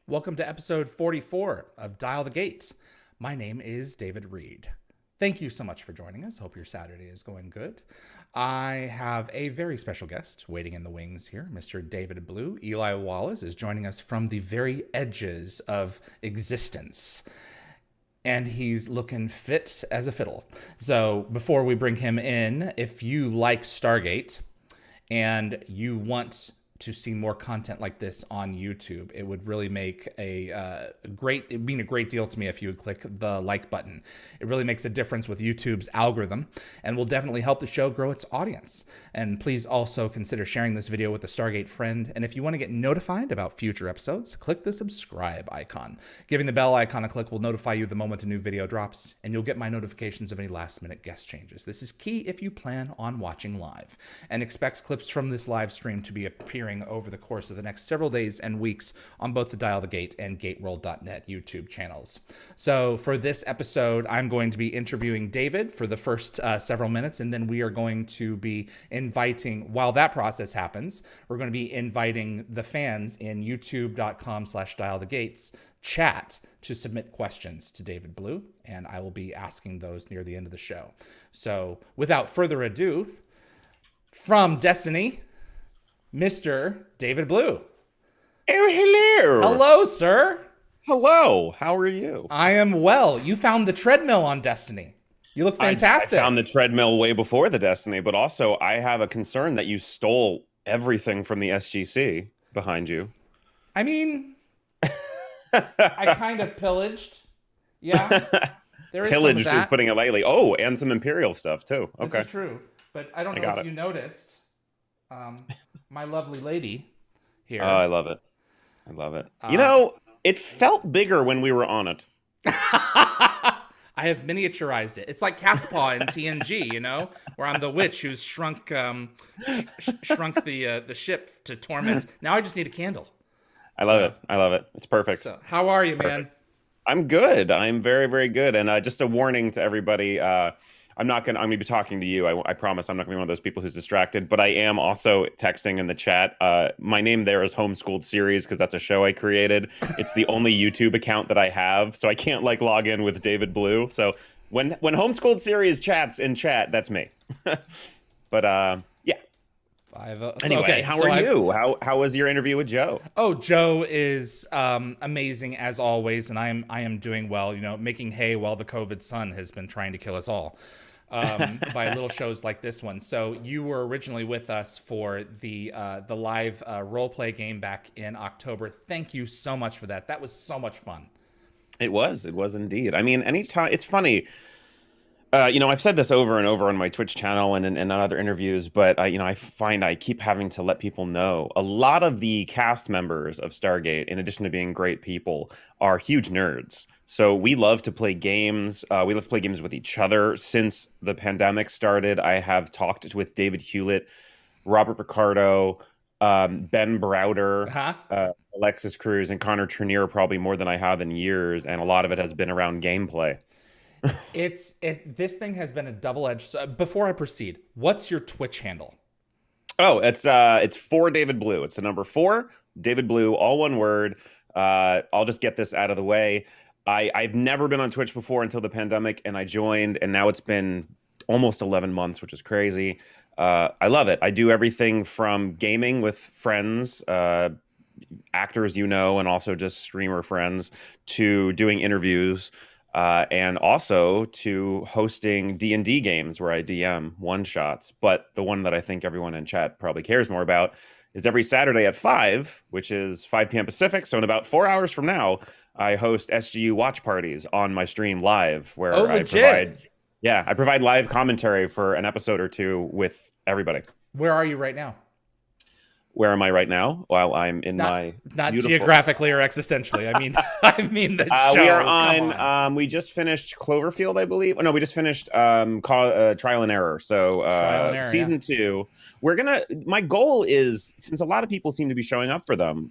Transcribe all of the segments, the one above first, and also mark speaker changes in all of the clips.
Speaker 1: Welcome to episode 44 of Dial the Gate. My name is David Reed. Thank you so much for joining us. Hope your Saturday is going good. I have a very special guest waiting in the wings here, Mr. David Blue. Eli Wallace is joining us from the very edges of existence. And he's looking fit as a fiddle. So before we bring him in, if you like Stargate and you want to see more content like this on YouTube, it would really make it'd mean a great deal to me if you would click the like button. It really makes a difference with YouTube's algorithm and will definitely help the show grow its audience. And please also consider sharing this video with a Stargate friend. And if you want to get notified about future episodes, click the subscribe icon. Giving the bell icon a click will notify you the moment a new video drops, and you'll get my notifications of any last minute guest changes. This is key if you plan on watching live, and expects clips from this live stream to be appearing over the course of the next several days and weeks on both the Dial the Gate and GateWorld.net YouTube channels. So for this episode, I'm going to be interviewing David for the first several minutes, and then we are going to be inviting, while that process happens, we're going to be inviting the fans in youtube.com/dialthegates chat to submit questions to David Blue, and I will be asking those near the end of the show. So without further ado, from Destiny, Mr. David Blue.
Speaker 2: Oh, hello.
Speaker 1: Hello, sir.
Speaker 2: Hello. How are you?
Speaker 1: I am well. You found the treadmill on Destiny. You look fantastic.
Speaker 2: I found the treadmill way before the Destiny, but also I have a concern that you stole everything from the SGC behind you.
Speaker 1: I mean, I kind of pillaged. Yeah. There is
Speaker 2: Pillaged
Speaker 1: some of that.
Speaker 2: is putting it lightly. Oh, and some Imperial stuff too. Okay.
Speaker 1: This is true. But I don't know if you noticed. My lovely lady here.
Speaker 2: Oh, I love it. I love it. It felt bigger when we were on it.
Speaker 1: I have miniaturized it. It's like Cat's Paw in TNG, where I'm the witch who's shrunk the ship to torment. Now I just need a candle.
Speaker 2: I love it. I love it. It's perfect.
Speaker 1: So, how are you, man?
Speaker 2: Perfect. I'm good. I'm very, very good. And just a warning to everybody. I'm going to be talking to you. I promise I'm not going to be one of those people who's distracted, but I am also texting in the chat. My name there is Homeschooled Series because that's a show I created. It's the only YouTube account that I have, so I can't log in with David Blue. So when Homeschooled Series chats in chat, that's me. But yeah. Anyway, how are you? How was your interview with Joe?
Speaker 1: Oh, Joe is amazing as always, and I am doing well. Making hay while the COVID sun has been trying to kill us all. By little shows like this one. So you were originally with us for the live role play game back in October. Thank you so much for that. That was so much fun.
Speaker 2: It was indeed. I mean, anytime, it's funny. I've said this over and over on my Twitch channel and on other interviews, but I find I keep having to let people know a lot of the cast members of Stargate, in addition to being great people, are huge nerds. So we love to play games. We love to play games with each other. Since the pandemic started, I have talked with David Hewlett, Robert Picardo, Ben Browder, Alexis Cruz, and Connor Trenier probably more than I have in years, and a lot of it has been around gameplay.
Speaker 1: This thing has been a double-edged. So before I proceed, what's your Twitch handle?
Speaker 2: Oh, it's 4 David Blue. It's the number 4 David Blue, all one word. I'll just get this out of the way. I've never been on Twitch before until the pandemic, and I joined, and now it's been almost 11 months, which is crazy. I love it. I do everything from gaming with friends, actors and also just streamer friends, to doing interviews. And also to hosting D&D games where I DM one-shots. But the one that I think everyone in chat probably cares more about is every Saturday at 5, which is 5 p.m. Pacific. So in about 4 hours from now, I host SGU watch parties on my stream live, where I provide live commentary for an episode or two with everybody.
Speaker 1: Where are you right now?
Speaker 2: Where am I right now? While I'm in my
Speaker 1: not
Speaker 2: beautiful...
Speaker 1: geographically or existentially. I mean the show.
Speaker 2: We are on. We just finished Cloverfield, I believe. Oh, no, we just finished Trial and Error. So season 2. We're gonna. My goal is, since a lot of people seem to be showing up for them,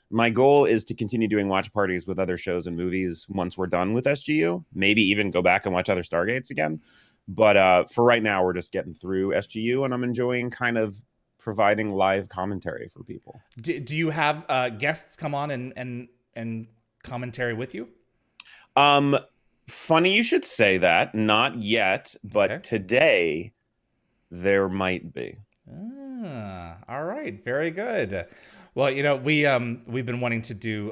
Speaker 2: my goal is to continue doing watch parties with other shows and movies once we're done with SGU. Maybe even go back and watch other Stargates again. But for right now, we're just getting through SGU, and I'm enjoying kind of providing live commentary for people.
Speaker 1: Do you have guests come on and and commentary with you?
Speaker 2: Funny you should say that. Not yet, but
Speaker 1: Okay.
Speaker 2: today there might be.
Speaker 1: All right, very good. Well, we've been wanting to do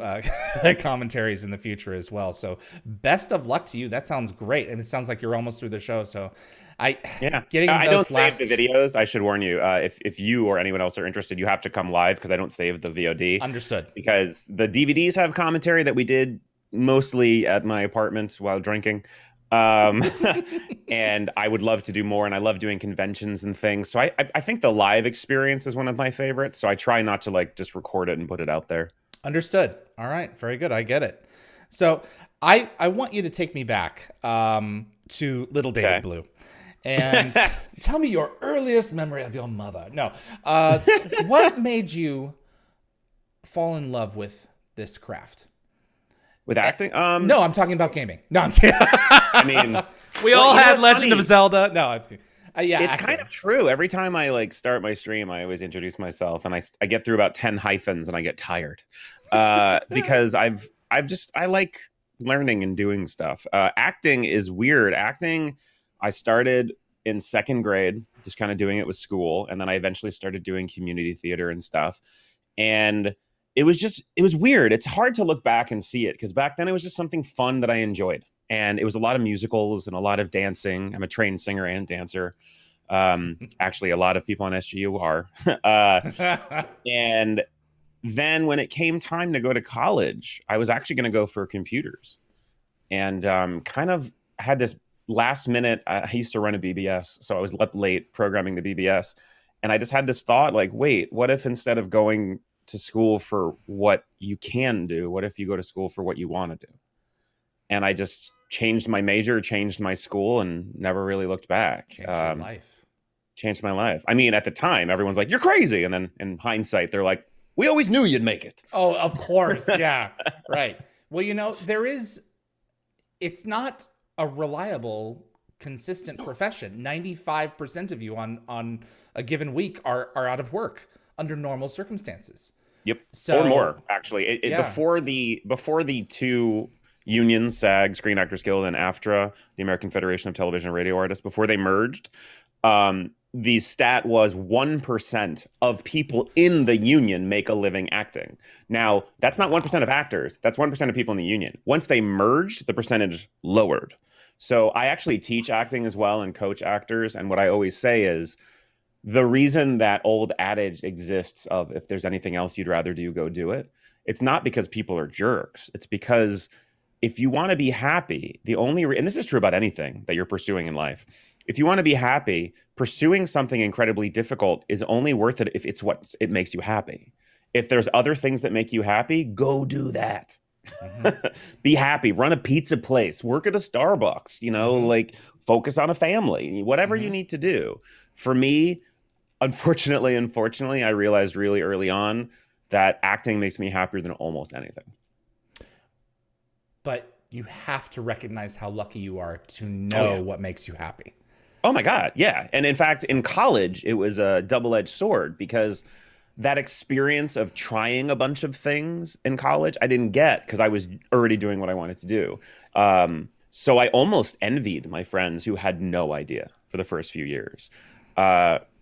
Speaker 1: commentaries in the future as well. So, best of luck to you. That sounds great, and it sounds like you're almost through the show. So, getting
Speaker 2: I
Speaker 1: those
Speaker 2: don't save the videos. I should warn you. If you or anyone else are interested, you have to come live because I don't save the VOD.
Speaker 1: Understood.
Speaker 2: Because the DVDs have commentary that we did mostly at my apartment while drinking. And I would love to do more, and I love doing conventions and things. So I think the live experience is one of my favorites. So I try not to just record it and put it out there.
Speaker 1: Understood. All right, very good. I get it. So I want you to take me back to little David Blue. And tell me your earliest memory of your mother. No. What made you fall in love with this craft?
Speaker 2: With acting?
Speaker 1: No, I'm talking about gaming. No, I'm kidding.
Speaker 2: I mean,
Speaker 1: we all had Legend of Zelda. No, I'm kidding. Yeah,
Speaker 2: it's
Speaker 1: acting.
Speaker 2: kind of true. Every time I start my stream, I always introduce myself, and I get through about 10 hyphens, and I get tired because I like learning and doing stuff. Acting is weird. Acting, I started in second grade, just kind of doing it with school, and then I eventually started doing community theater and stuff, and it was weird. It's hard to look back and see it because back then it was just something fun that I enjoyed. And it was a lot of musicals and a lot of dancing. I'm a trained singer and dancer. Actually, a lot of people on SGU are. And then when it came time to go to college, I was actually going to go for computers. And kind of had this last minute, I used to run a BBS, so I was up late programming the BBS. And I just had this thought wait, what if instead of going to school for what you can do, what if you go to school for what you want to do? And I just changed my major, changed my school, and never really looked back.
Speaker 1: Changed your life.
Speaker 2: Changed my life. I mean, at the time, everyone's like, you're crazy. And then in hindsight, they're like, we always knew you'd make it.
Speaker 1: Oh, of course. Yeah. Right. Well, it's not a reliable, consistent profession. 95% of you on a given week are out of work under normal circumstances.
Speaker 2: Yep. Or more, actually. Before the two unions, SAG, Screen Actors Guild, and AFTRA, the American Federation of Television and Radio Artists, before they merged, the stat was 1% of people in the union make a living acting. Now, that's not 1% of actors. That's 1% of people in the union. Once they merged, the percentage lowered. So I actually teach acting as well and coach actors. And what I always say is, the reason that old adage exists of if there's anything else you'd rather do, go do it. It's not because people are jerks. It's because if you want to be happy, and this is true about anything that you're pursuing in life. If you want to be happy, pursuing something incredibly difficult is only worth it if it's what it makes you happy. If there's other things that make you happy, go do that. Mm-hmm. Be happy, run a pizza place, work at a Starbucks, focus on a family, whatever you need to do. For me, unfortunately, I realized really early on that acting makes me happier than almost anything.
Speaker 1: But you have to recognize how lucky you are to know what makes you happy.
Speaker 2: Oh my God, yeah. And in fact, in college, it was a double-edged sword because that experience of trying a bunch of things in college, I didn't get because I was already doing what I wanted to do. So I almost envied my friends who had no idea for the first few years.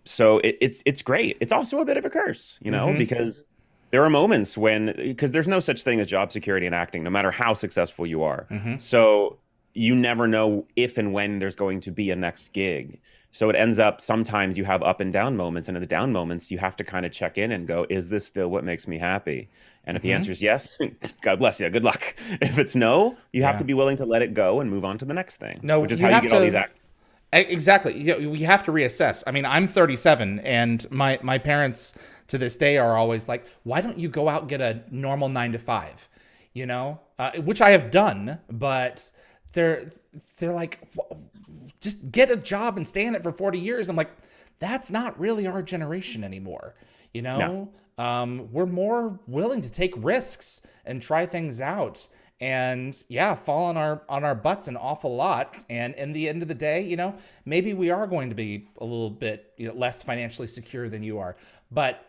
Speaker 2: So it's great. It's also a bit of a curse, because there are moments because there's no such thing as job security in acting, no matter how successful you are. Mm-hmm. So you never know if and when there's going to be a next gig. So it ends up sometimes you have up and down moments, and in the down moments, you have to kind of check in and go, is this still what makes me happy? And if the answer is yes, God bless you, good luck. If it's no, you have to be willing to let it go and move on to the next thing, which is how you get all these actors.
Speaker 1: Exactly. We have to reassess. I mean, I'm 37, and my parents to this day are always like, why don't you go out and get a normal 9-to-5? Which I have done, but they're like, just get a job and stay in it for 40 years. I'm like, that's not really our generation anymore. No. We're more willing to take risks and try things out. And fall on our butts an awful lot. And in the end of the day, maybe we are going to be a little bit less financially secure than you are. But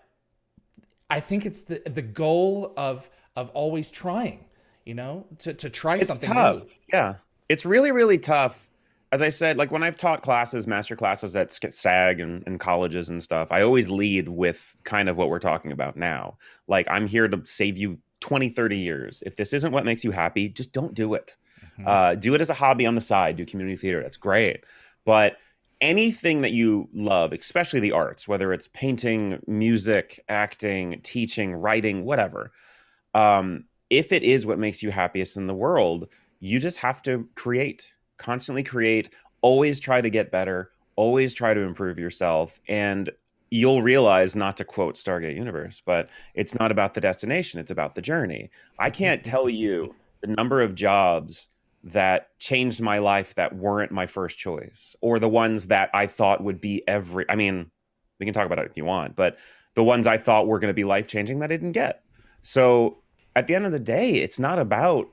Speaker 1: I think it's the goal of always trying, to try
Speaker 2: It's
Speaker 1: something
Speaker 2: tough.
Speaker 1: new.
Speaker 2: Yeah. It's really, really tough. As I said, like when I've taught classes, master classes at SAG and colleges and stuff, I always lead with kind of what we're talking about now. Like, I'm here to save you 20, 30 years. If this isn't what makes you happy, just don't do it.
Speaker 1: Mhm.
Speaker 2: Do it as a hobby on the side, do community theater. That's great. But anything that you love, especially the arts, whether it's painting, music, acting, teaching, writing, whatever, if it is what makes you happiest in the world, you just have to create, constantly create, always try to get better, always try to improve yourself. And you'll realize, not to quote Stargate Universe, but it's not about the destination, it's about the journey. I can't tell you the number of jobs that changed my life that weren't my first choice, or the ones that I thought would be I mean, we can talk about it if you want, but the ones I thought were going to be life changing that I didn't get. So at the end of the day, it's not about,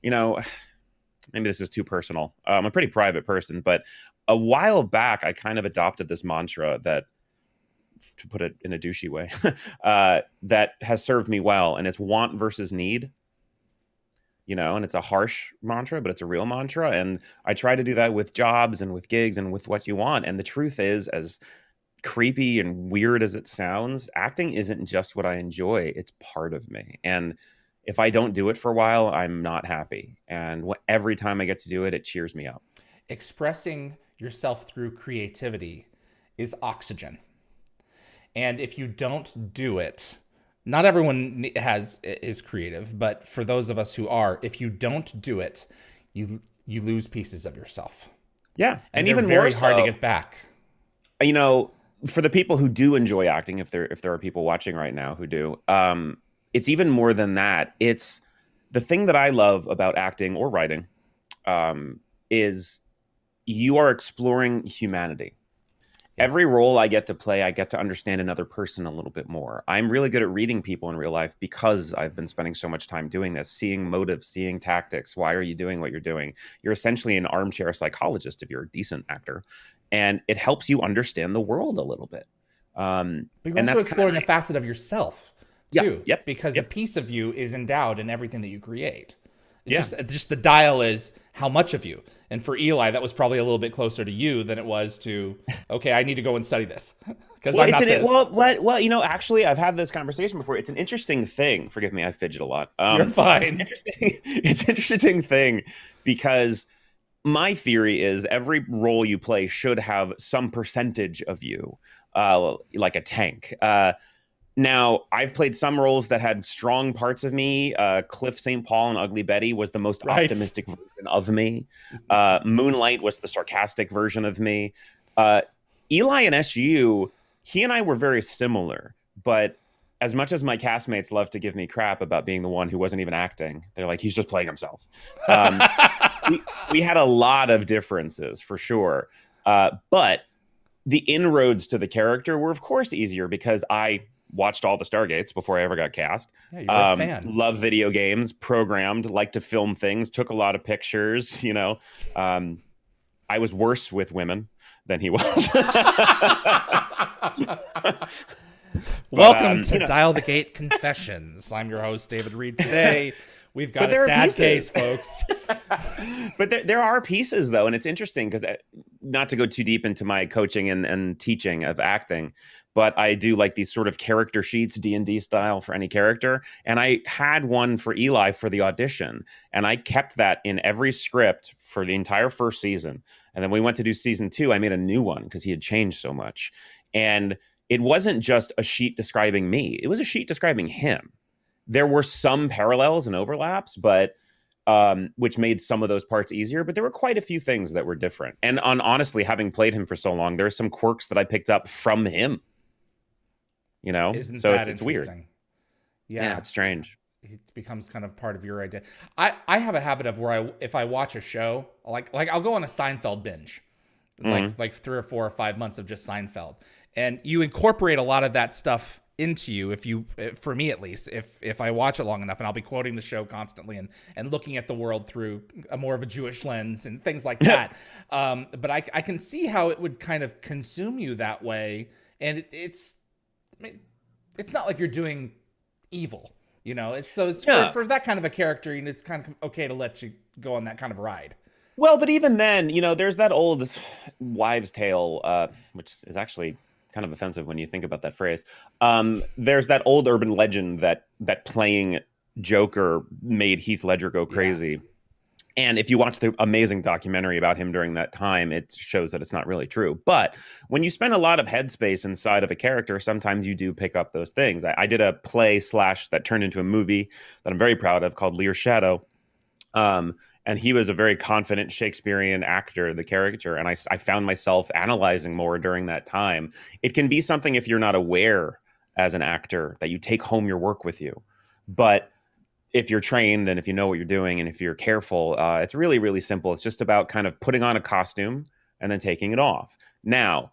Speaker 2: maybe this is too personal. I'm a pretty private person, but a while back, I kind of adopted this mantra that, to put it in a douchey way, that has served me well. And it's want versus need, and it's a harsh mantra, but it's a real mantra. And I try to do that with jobs and with gigs and with what you want. And the truth is, as creepy and weird as it sounds, acting isn't just what I enjoy, it's part of me. And if I don't do it for a while, I'm not happy. And every time I get to do it, it cheers me up.
Speaker 1: Expressing yourself through creativity is oxygen. And if you don't do it, not everyone is creative, but for those of us who are, if you don't do it, you lose pieces of yourself.
Speaker 2: Yeah,
Speaker 1: and even very hard to get back.
Speaker 2: For the people who do enjoy acting, if there are people watching right now who do, it's even more than that. It's the thing that I love about acting or writing, is you are exploring humanity. Every role I get to play, I get to understand another person a little bit more. I'm really good at reading people in real life because I've been spending so much time doing this, seeing motives, seeing tactics. Why are you doing what you're doing? You're essentially an armchair psychologist if you're a decent actor. And it helps you understand the world a little bit.
Speaker 1: But you're also exploring a facet of yourself, too.
Speaker 2: Yep.
Speaker 1: Because a piece of you is endowed in everything that you create. It's just the dial is how much of you. And for Eli, that was probably a little bit closer to you than it was to, okay, I need to go and study this. Because I'm not this.
Speaker 2: Actually, I've had this conversation before. It's an interesting thing. Forgive me, I fidget a lot.
Speaker 1: You're fine.
Speaker 2: It's an interesting thing because my theory is every role you play should have some percentage of you, like a tank. Now, I've played some roles that had strong parts of me. Cliff St. Paul and Ugly Betty was the most optimistic version of me. Moonlight was the sarcastic version of me. Eli and SU, he and I were very similar. But as much as my castmates love to give me crap about being the one who wasn't even acting, they're like, he's just playing himself. We had a lot of differences, for sure. But the inroads to the character were, of course, easier because I watched all the Stargates before I ever got cast.
Speaker 1: Yeah, you're a fan.
Speaker 2: Love video games, programmed, like to film things, took a lot of pictures, I was worse with women than he was.
Speaker 1: Welcome to Dial the Gate Confessions. I'm your host, David Reed. Today, we've got a sad case, folks.
Speaker 2: But there are pieces, though, and it's interesting because, not to go too deep into my coaching and teaching of acting, but I do like these sort of character sheets, D&D style, for any character. And I had one for Eli for the audition, and I kept that in every script for the entire first season. And then we went to do season 2. I made a new one because he had changed so much. And it wasn't just a sheet describing me. It was a sheet describing him. There were some parallels and overlaps, but which made some of those parts easier. But there were quite a few things that were different. And honestly, having played him for so long, there are some quirks that I picked up from him.
Speaker 1: Isn't
Speaker 2: so
Speaker 1: that
Speaker 2: it's weird. Yeah, it's strange.
Speaker 1: It becomes kind of part of your identity. I have a habit of where if I watch a show, like I'll go on a Seinfeld binge, like 3 or 4 or 5 months of just Seinfeld, and you incorporate a lot of that stuff into you. For me at least, if I watch it long enough, and I'll be quoting the show constantly and looking at the world through a more of a Jewish lens and things like that. But I can see how it would kind of consume you that way, and it's not like you're doing evil, you know. It's
Speaker 2: Yeah.
Speaker 1: for that kind of a character, and it's kind of okay to let you go on that kind of ride.
Speaker 2: Well, but even then, there's that old wives' tale, which is actually kind of offensive when you think about that phrase. There's that old urban legend that playing Joker made Heath Ledger go crazy. And if you watch the amazing documentary about him during that time, it shows that it's not really true. But when you spend a lot of headspace inside of a character, sometimes you do pick up those things. I did a play / that turned into a movie that I'm very proud of called Lear Shadow. And he was a very confident Shakespearean actor, the character. And I found myself analyzing more during that time. It can be something, if you're not aware as an actor, that you take home your work with you. But if you're trained and if you know what you're doing and if you're careful, it's really, really simple. It's just about kind of putting on a costume and then taking it off. Now,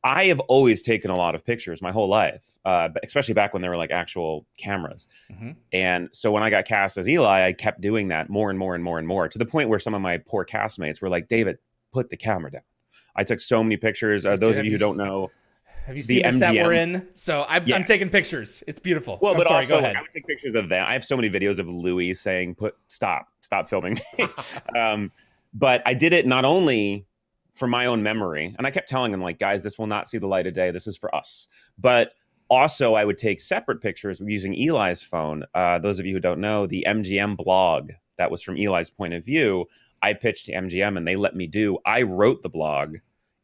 Speaker 2: I have always taken a lot of pictures my whole life, especially back when there were like actual cameras.
Speaker 1: Mm-hmm.
Speaker 2: And so when I got cast as Eli, I kept doing that more and more and more and more, to the point where some of my poor castmates were like, David, put the camera down. I took so many pictures. Those of you who don't know,
Speaker 1: have you seen the set we're in? So I'm taking pictures. It's beautiful.
Speaker 2: Well, but
Speaker 1: sorry,
Speaker 2: also,
Speaker 1: go ahead.
Speaker 2: I would take pictures of that. I have so many videos of Louis saying, stop filming me. But I did it not only for my own memory, and I kept telling them, like, guys, this will not see the light of day. This is for us. But also, I would take separate pictures using Eli's phone. Those of you who don't know, the MGM blog that was from Eli's point of view, I pitched to MGM and they let me do. I wrote the blog,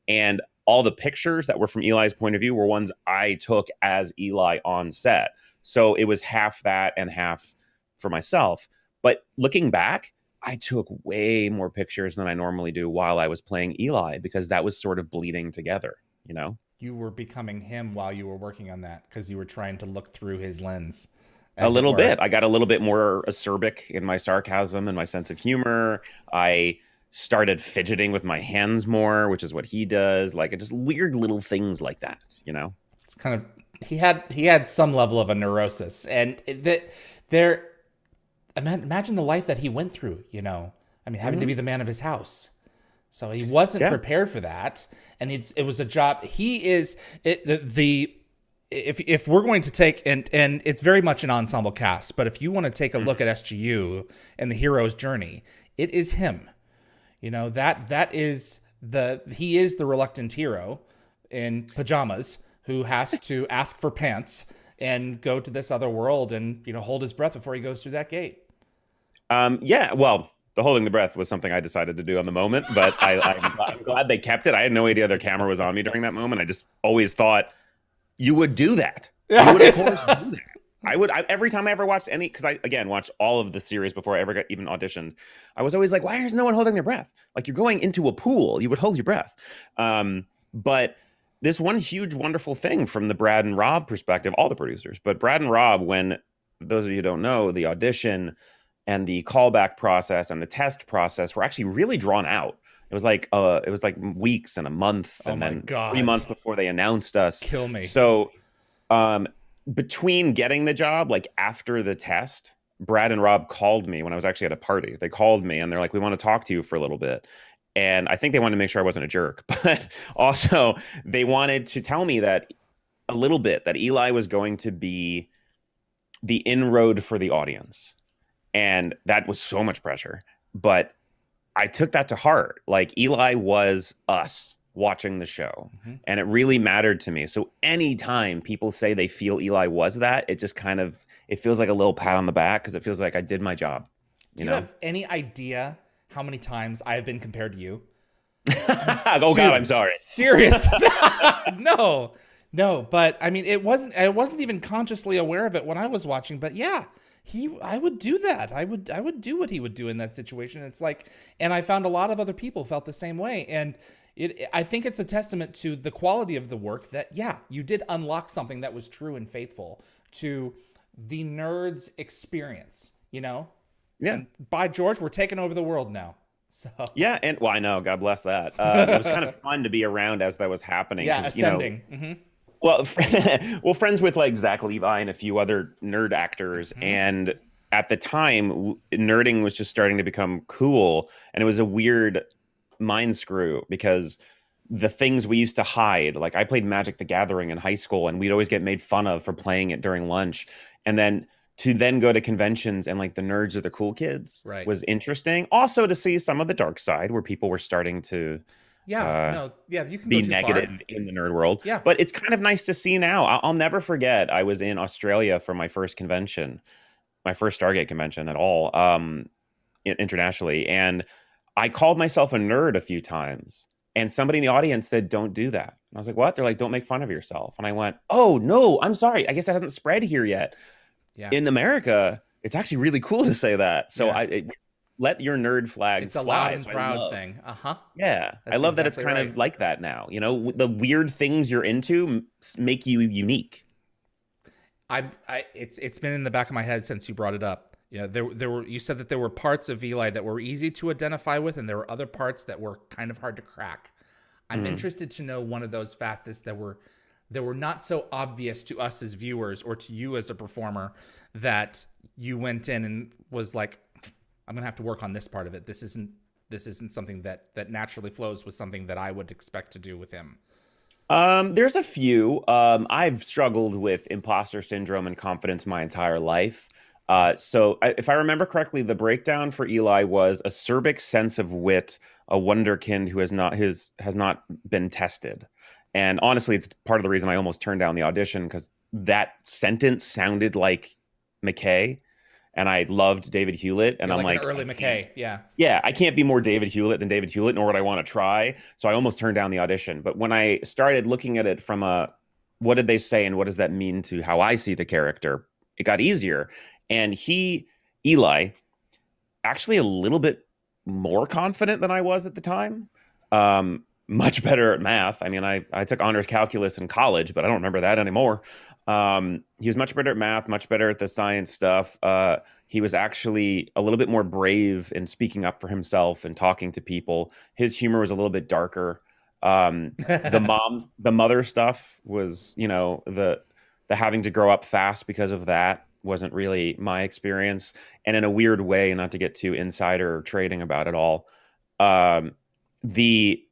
Speaker 2: and all the pictures that were from Eli's point of view were ones I took as Eli on set. So it was half that and half for myself. But looking back, I took way more pictures than I normally do while I was playing Eli, because that was sort of bleeding together,
Speaker 1: You were becoming him while you were working on that because you were trying to look through his lens.
Speaker 2: A little bit. I got a little bit more acerbic in my sarcasm and my sense of humor. I started fidgeting with my hands more, which is what he does. Like, just weird little things like that,
Speaker 1: It's kind of, he had some level of a neurosis, and imagine the life that he went through, I mean, having to be the man of his house. So he wasn't prepared for that. And it was a job. If we're going to take, and it's very much an ensemble cast, but if you want to take a look at SGU and the hero's journey, it is him. He is the reluctant hero in pajamas who has to ask for pants and go to this other world and, hold his breath before he goes through that gate.
Speaker 2: Well, the holding the breath was something I decided to do on the moment, but I'm glad they kept it. I had no idea their camera was on me during that moment. I just always thought you would do that. You would, of course, do that. Every time I ever watched because I, again, watched all of the series before I ever got even auditioned, I was always like, why is no one holding their breath? Like, you're going into a pool, you would hold your breath. But this one huge, wonderful thing from the Brad and Rob perspective, all the producers, but Brad and Rob, when, those of you who don't know, the audition and the callback process and the test process were actually really drawn out. It was like weeks and a month, and then 3 months before they announced us.
Speaker 1: Kill me.
Speaker 2: So, between getting the job, like after the test, Brad and Rob called me when I was actually at a party. They called me and they're like, we want to talk to you for a little bit. And I think they wanted to make sure I wasn't a jerk, but also they wanted to tell me that a little bit, that Eli was going to be the inroad for the audience. And that was so much pressure. But I took that to heart. Like, Eli was us watching the show, and it really mattered to me. So anytime people say they feel Eli was that, it just kind of, it feels like a little pat on the back, because it feels like I did my job.
Speaker 1: Do you have any idea how many times I have been compared to you?
Speaker 2: Oh, God, I'm sorry.
Speaker 1: Serious? No. But I mean, I wasn't even consciously aware of it when I was watching. But yeah, I would do that. I would do what he would do in that situation. It's like, and I found a lot of other people felt the same way. And I think it's a testament to the quality of the work that, yeah, you did unlock something that was true and faithful to the nerd's experience, Yeah. And by George, we're taking over the world now. So
Speaker 2: yeah, and well, I know, God bless that. It was kind of fun to be around as that was happening.
Speaker 1: Yeah, ascending.
Speaker 2: Well, friends with like Zach Levi and a few other nerd actors, and at the time, nerding was just starting to become cool, and it was a weird mind screw because the things we used to hide. Like I played Magic the Gathering in high school, and we'd always get made fun of for playing it during lunch. And then to then go to conventions and like the nerds or the cool kids
Speaker 1: Right.
Speaker 2: was interesting. Also to see some of the dark side where people were starting to
Speaker 1: Yeah. No. Yeah. You can
Speaker 2: be
Speaker 1: go too
Speaker 2: negative
Speaker 1: far.
Speaker 2: in the nerd world.
Speaker 1: Yeah.
Speaker 2: But it's kind of nice to see now. I'll never forget. I was in Australia for my first convention, my first Stargate convention at all, internationally, and I called myself a nerd a few times. And somebody in the audience said, "Don't do that." And I was like, "What?" They're like, "Don't make fun of yourself." And I went, "Oh no, I'm sorry. I guess that hasn't spread here yet."
Speaker 1: Yeah.
Speaker 2: In America, it's actually really cool to say that. So
Speaker 1: Yeah.
Speaker 2: let your nerd flag
Speaker 1: It's a
Speaker 2: fly.
Speaker 1: loud and
Speaker 2: So
Speaker 1: proud thing.
Speaker 2: yeah, I
Speaker 1: That's
Speaker 2: love that it's
Speaker 1: exactly
Speaker 2: kind
Speaker 1: right.
Speaker 2: of like that now. You know, the weird things you're into make you unique.
Speaker 1: It's been in the back of my head since you brought it up. You know, there were, you said that there were parts of Eli that were easy to identify with, and there were other parts that were kind of hard to crack. I'm interested to know one of those facets that were not so obvious to us as viewers or to you as a performer, that you went in and was like, I'm gonna have to work on this part of it. This isn't something that naturally flows with something that I would expect to do with him.
Speaker 2: There's a few. I've struggled with imposter syndrome and confidence my entire life. If I remember correctly, the breakdown for Eli was acerbic sense of wit, a wonderkind who has not been tested. And honestly, it's part of the reason I almost turned down the audition, because that sentence sounded like McKay, and I loved David Hewlett, and
Speaker 1: You're
Speaker 2: I'm
Speaker 1: like
Speaker 2: like,
Speaker 1: an early McKay. Yeah.
Speaker 2: yeah, I can't be more David Hewlett than David Hewlett, nor would I want to try. So I almost turned down the audition. But when I started looking at it from what did they say and what does that mean to how I see the character, it got easier. And Eli, actually a little bit more confident than I was at the time. Much better at math. I mean, I took honors calculus in college, but I don't remember that anymore. He was much better at math, much better at the science stuff. He was actually a little bit more brave in speaking up for himself and talking to people. His humor was a little bit darker. The mother stuff was, the having to grow up fast because of that wasn't really my experience. And in a weird way, not to get too insider trading about it all, the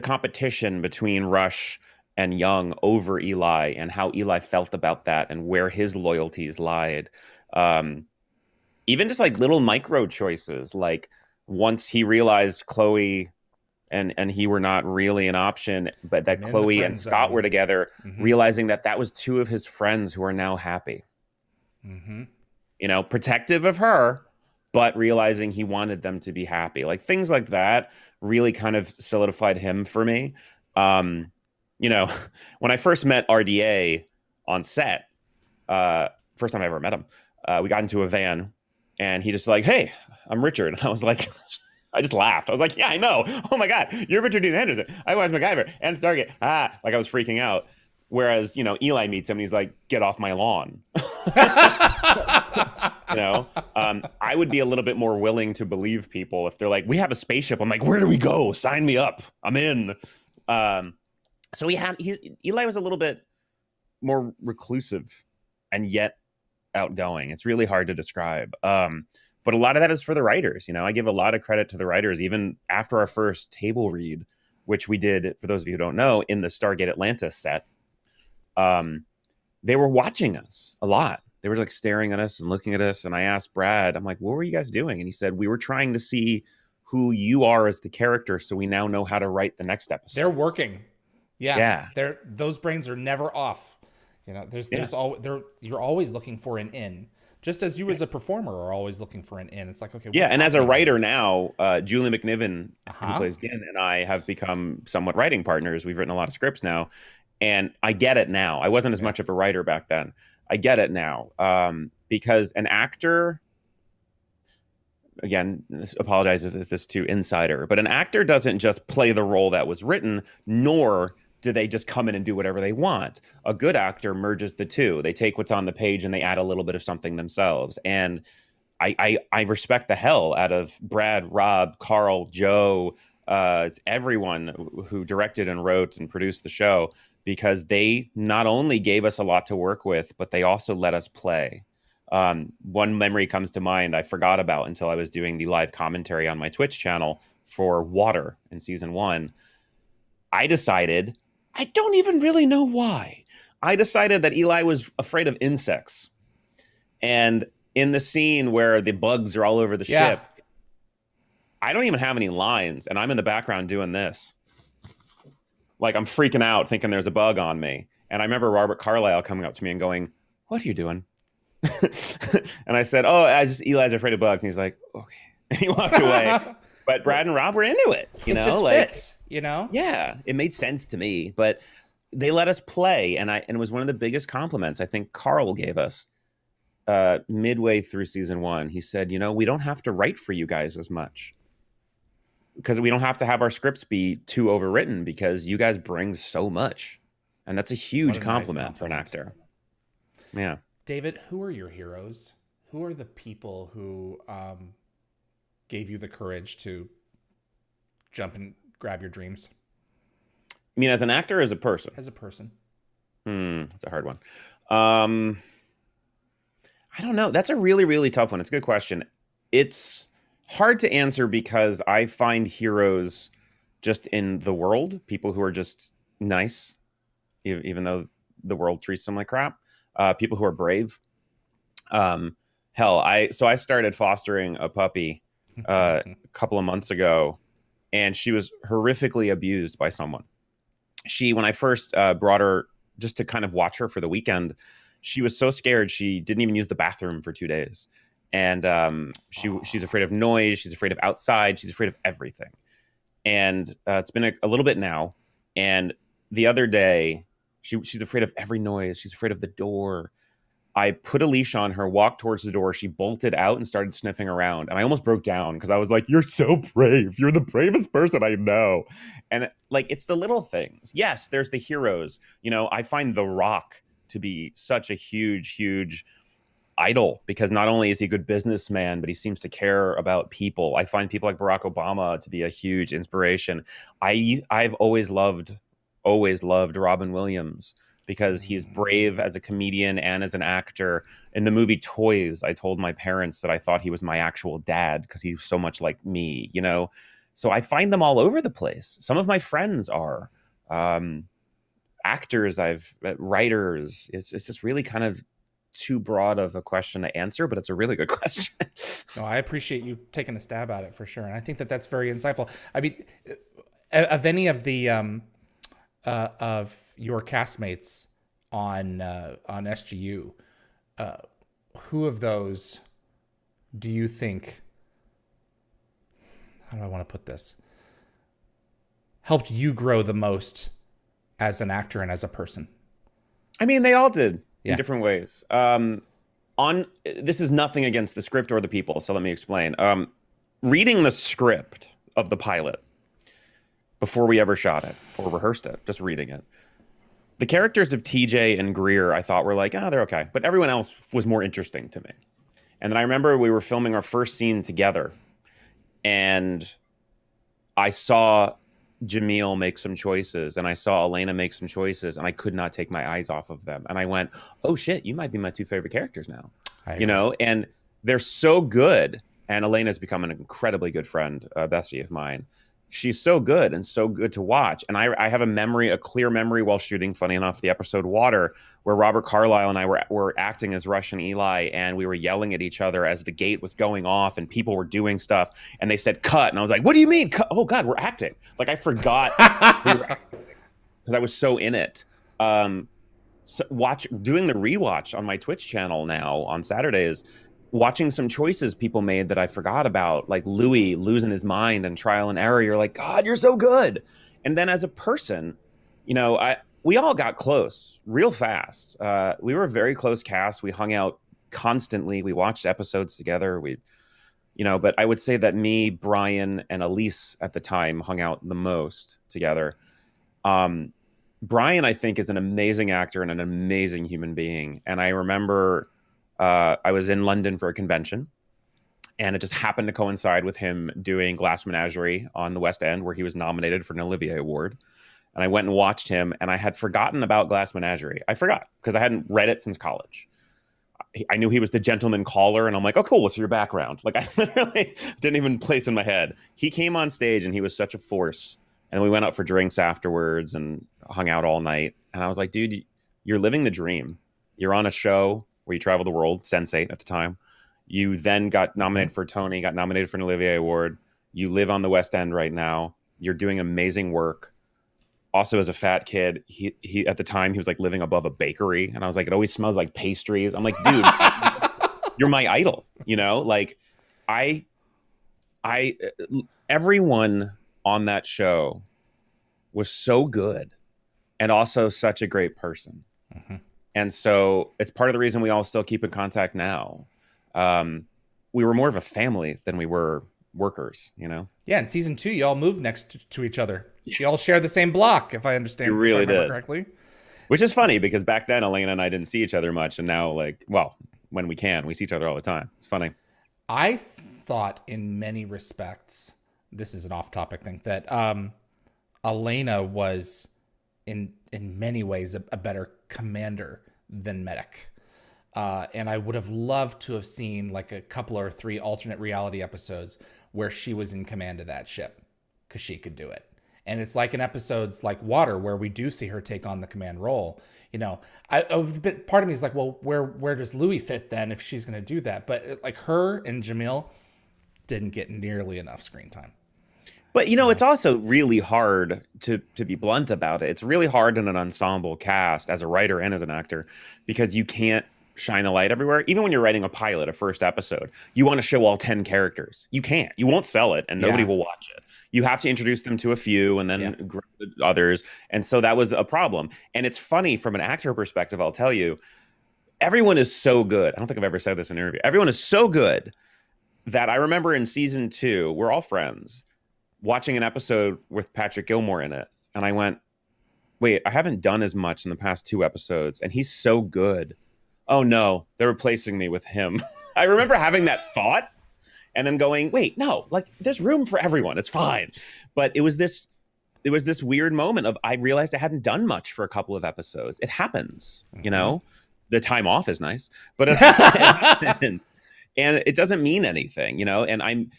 Speaker 2: competition between Rush and Young over Eli, and how Eli felt about that and where his loyalties lied. Even just like little micro choices, like once he realized Chloe and he were not really an option, but that Chloe and Scott were together, realizing that was two of his friends who are now happy. Protective of her, but realizing he wanted them to be happy. Like things like that really kind of solidified him for me. When I first met RDA on set, first time I ever met him, we got into a van and he just like, "Hey, I'm Richard." And I was like, I just laughed. I was like, "Yeah, I know. Oh my God, you're Richard Dean Anderson. I was MacGyver and Stargate." Like I was freaking out. Whereas, Eli meets him and he's like, "Get off my lawn." I would be a little bit more willing to believe people if they're like, "We have a spaceship." I'm like, "Where do we go? Sign me up. I'm in." So Eli was a little bit more reclusive and yet outgoing. It's really hard to describe. But a lot of that is for the writers. I give a lot of credit to the writers, even after our first table read, which we did, for those of you who don't know, in the Stargate Atlantis set. They were watching us a lot. They were like staring at us and looking at us. And I asked Brad, I'm like, "What were you guys doing?" And he said, "We were trying to see who you are as the character, so we now know how to write the next episode."
Speaker 1: They're working. Yeah.
Speaker 2: Yeah.
Speaker 1: Those brains are never off. You're always looking for an in. Just as you as a performer are always looking for an in. It's like, okay,
Speaker 2: yeah, and as a writer
Speaker 1: here?
Speaker 2: now, Julie McNiven, who plays Gin, and I have become somewhat writing partners. We've written a lot of scripts now, and I get it now. I wasn't as much of a writer back then. I get it now, because an actor, again, apologize if this is too insider, but an actor doesn't just play the role that was written, nor do they just come in and do whatever they want. A good actor merges the two. They take what's on the page and they add a little bit of something themselves. And I respect the hell out of Brad, Rob, Carl, Joe, everyone who directed and wrote and produced the show, because they not only gave us a lot to work with, but they also let us play. One memory comes to mind I forgot about until I was doing the live commentary on my Twitch channel for water in season 1, I decided, I don't even really know why, I decided that Eli was afraid of insects. And in the scene where the bugs are all over the ship, I don't even have any lines, and I'm in the background doing this. Like, I'm freaking out thinking there's a bug on me. And I remember Robert Carlyle coming up to me and going, "What are you doing?" And I said, "Oh, Eli's afraid of bugs." And he's like, "Okay." And he walked away. But Brad and Rob were into it, you know?
Speaker 1: It just fits, you know?
Speaker 2: Yeah, it made sense to me. But they let us play, and it was one of the biggest compliments I think Carl gave us midway through season 1. He said, "We don't have to write for you guys as much, because we don't have to have our scripts be too overwritten, because you guys bring so much." And that's a huge compliment for an actor. Yeah.
Speaker 1: David, who are your heroes? Who are the people who gave you the courage to jump and grab your dreams?
Speaker 2: I mean, as an actor or as a person?
Speaker 1: As a person.
Speaker 2: That's a hard one. I don't know. That's a really, really tough one. It's a good question. It's hard to answer because I find heroes just in the world, people who are just nice, even though the world treats them like crap. People who are brave. I started fostering a puppy a couple of months ago, and she was horrifically abused by someone. When I first brought her just to kind of watch her for the weekend, she was so scared she didn't even use the bathroom for 2 days. And she's afraid of noise. She's afraid of outside. She's afraid of everything. And it's been a little bit now. And the other day, she's afraid of every noise. She's afraid of the door. I put a leash on her, walked towards the door. She bolted out and started sniffing around. And I almost broke down because I was like, "You're so brave. You're the bravest person I know." And it's the little things. Yes, there's the heroes. I find The Rock to be such a huge, huge idol, because not only is he a good businessman, but he seems to care about people. I find people like Barack Obama to be a huge inspiration. I've always loved Robin Williams, because he's brave as a comedian and as an actor. In the movie Toys, I told my parents that I thought he was my actual dad because he's so much like me, So I find them all over the place. Some of my friends are actors, writers. It's just really kind of too broad of a question to answer, but it's a really good question.
Speaker 1: No, I appreciate you taking a stab at it for sure. And I think that that's very insightful. I mean, of any of the of your castmates on SGU, who of those do you think, how do I want to put this, helped you grow the most as an actor and as a person?
Speaker 2: I mean, they all did in different ways. This is nothing against the script or the people, so let me explain. Reading the script of the pilot before we ever shot it or rehearsed it, just reading it, the characters of TJ and Greer, I thought were like, they're okay. But everyone else was more interesting to me. And then I remember we were filming our first scene together, and I saw Jamil make some choices, and I saw Elena make some choices, and I could not take my eyes off of them. And I went, "Oh shit, you might be my two favorite characters now." And they're so good. And Elena's become an incredibly good friend, bestie of mine. She's so good and so good to watch. And I have a clear memory while shooting, funny enough, the episode Water, where Robert Carlyle and I were acting as Rush and Eli, and we were yelling at each other as the gate was going off and people were doing stuff, and they said cut, and I was like, "What do you mean cut? Oh God, we're acting." Like, I forgot we were acting because I was so in it. Doing the rewatch on my Twitch channel now on Saturdays, watching some choices people made that I forgot about, like Louis losing his mind and Trial and Error. You're like, "God, you're so good." And then as a person, we all got close real fast. We were a very close cast. We hung out constantly. We watched episodes together. But I would say that me, Brian, and Elise at the time hung out the most together. Brian, I think, is an amazing actor and an amazing human being. And I remember I was in London for a convention, and it just happened to coincide with him doing Glass Menagerie on the West End, where he was nominated for an Olivier Award. And I went and watched him, and I had forgotten about Glass Menagerie. I forgot because I hadn't read it since college. I knew he was the gentleman caller, and I'm like, oh, cool. What's your background? Like, I literally didn't even place in my head. He came on stage, and he was such a force. And we went out for drinks afterwards and hung out all night. And I was like, dude, you're living the dream. You're on a show where you travel the world, Sense8 at the time. You then got nominated for Tony, got nominated for an Olivier Award. You live on the West End right now. You're doing amazing work. Also, as a fat kid, he at the time he was like living above a bakery, and I was like, it always smells like pastries. I'm like, dude, you're my idol, you know? Like, I everyone on that show was so good, and also such a great person. And so it's part of the reason we all still keep in contact now. We were more of a family than we were workers, you know?
Speaker 1: Yeah, in season 2, you all moved next to each other. You all share the same block, if I understand.
Speaker 2: You really
Speaker 1: if I remember
Speaker 2: did.
Speaker 1: correctly.
Speaker 2: Which is funny because back then Elena and I didn't see each other much, and now, like, well, when we can, we see each other all the time. It's funny.
Speaker 1: I thought, in many respects, this is an off-topic thing, that Elena was, in many ways, a better commander than medic. And I would have loved to have seen like a couple or 3 alternate reality episodes where she was in command of that ship, because she could do it. And it's like in episodes like Water, where we do see her take on the command role. You know, part of me is like, well, where does Louis fit then if she's going to do that? But like her and Jamil didn't get nearly enough screen time.
Speaker 2: But, you know, it's also really hard to be blunt about it. It's really hard in an ensemble cast as a writer and as an actor, because you can't shine a light everywhere. Even when you're writing a pilot, a first episode, you want to show all 10 characters. You can't. You won't sell it, and nobody will watch it. You have to introduce them to a few and then grow others. And so that was a problem. And it's funny from an actor perspective, I'll tell you, everyone is so good. I don't think I've ever said this in an interview. Everyone is so good that I remember in season 2, we're all friends, watching an episode with Patrick Gilmore in it. And I went, wait, I haven't done as much in the past 2 episodes, and he's so good. Oh no, they're replacing me with him. I remember having that thought and then going, wait, no, like there's room for everyone. It's fine. But it was this weird moment of, I realized I hadn't done much for a couple of episodes. It happens, you know, the time off is nice, but it happens. And it doesn't mean anything, you know, and I'm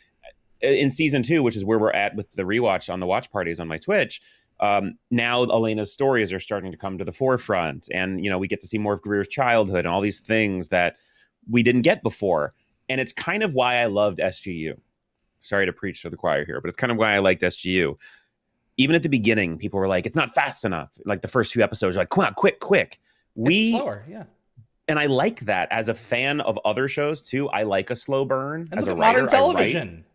Speaker 2: in season 2, which is where we're at with the rewatch on the watch parties on my Twitch. Now Elena's stories are starting to come to the forefront, and, you know, we get to see more of Greer's childhood and all these things that we didn't get before. And it's kind of why I loved SGU. Sorry to preach to the choir here, but it's kind of why I liked SGU. Even at the beginning, people were like, it's not fast enough. Like the first few episodes, like, come on, quick.
Speaker 1: It's slower, yeah.
Speaker 2: And I like that as a fan of other shows too. I like a slow burn.
Speaker 1: And
Speaker 2: as
Speaker 1: look
Speaker 2: a
Speaker 1: at
Speaker 2: writer,
Speaker 1: modern television.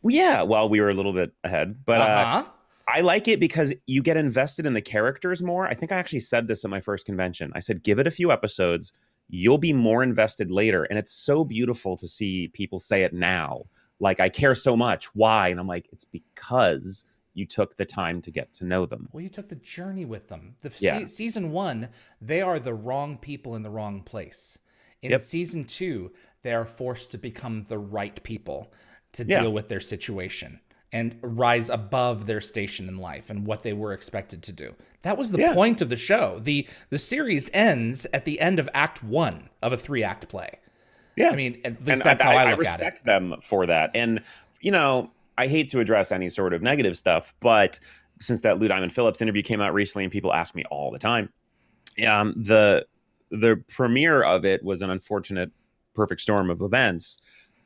Speaker 2: Well, yeah, well, we were a little bit ahead, but I like it because you get invested in the characters more. I think I actually said this at my first convention. I said, give it a few episodes. You'll be more invested later. And it's so beautiful to see people say it now. Like, I care so much. Why? And I'm like, it's because you took the time to get to know them.
Speaker 1: Well, you took the journey with them. Season 1, they are the wrong people in the wrong place. In season 2, they are forced to become the right people to deal with their situation and rise above their station in life and what they were expected to do. That was the point of the show. The series ends at the end of Act 1 of a 3-act play. Yeah. I mean, at least that's how I look at it.
Speaker 2: I respect them for that. And, you know, I hate to address any sort of negative stuff, but since that Lou Diamond Phillips interview came out recently and people ask me all the time, the premiere of it was an unfortunate perfect storm of events.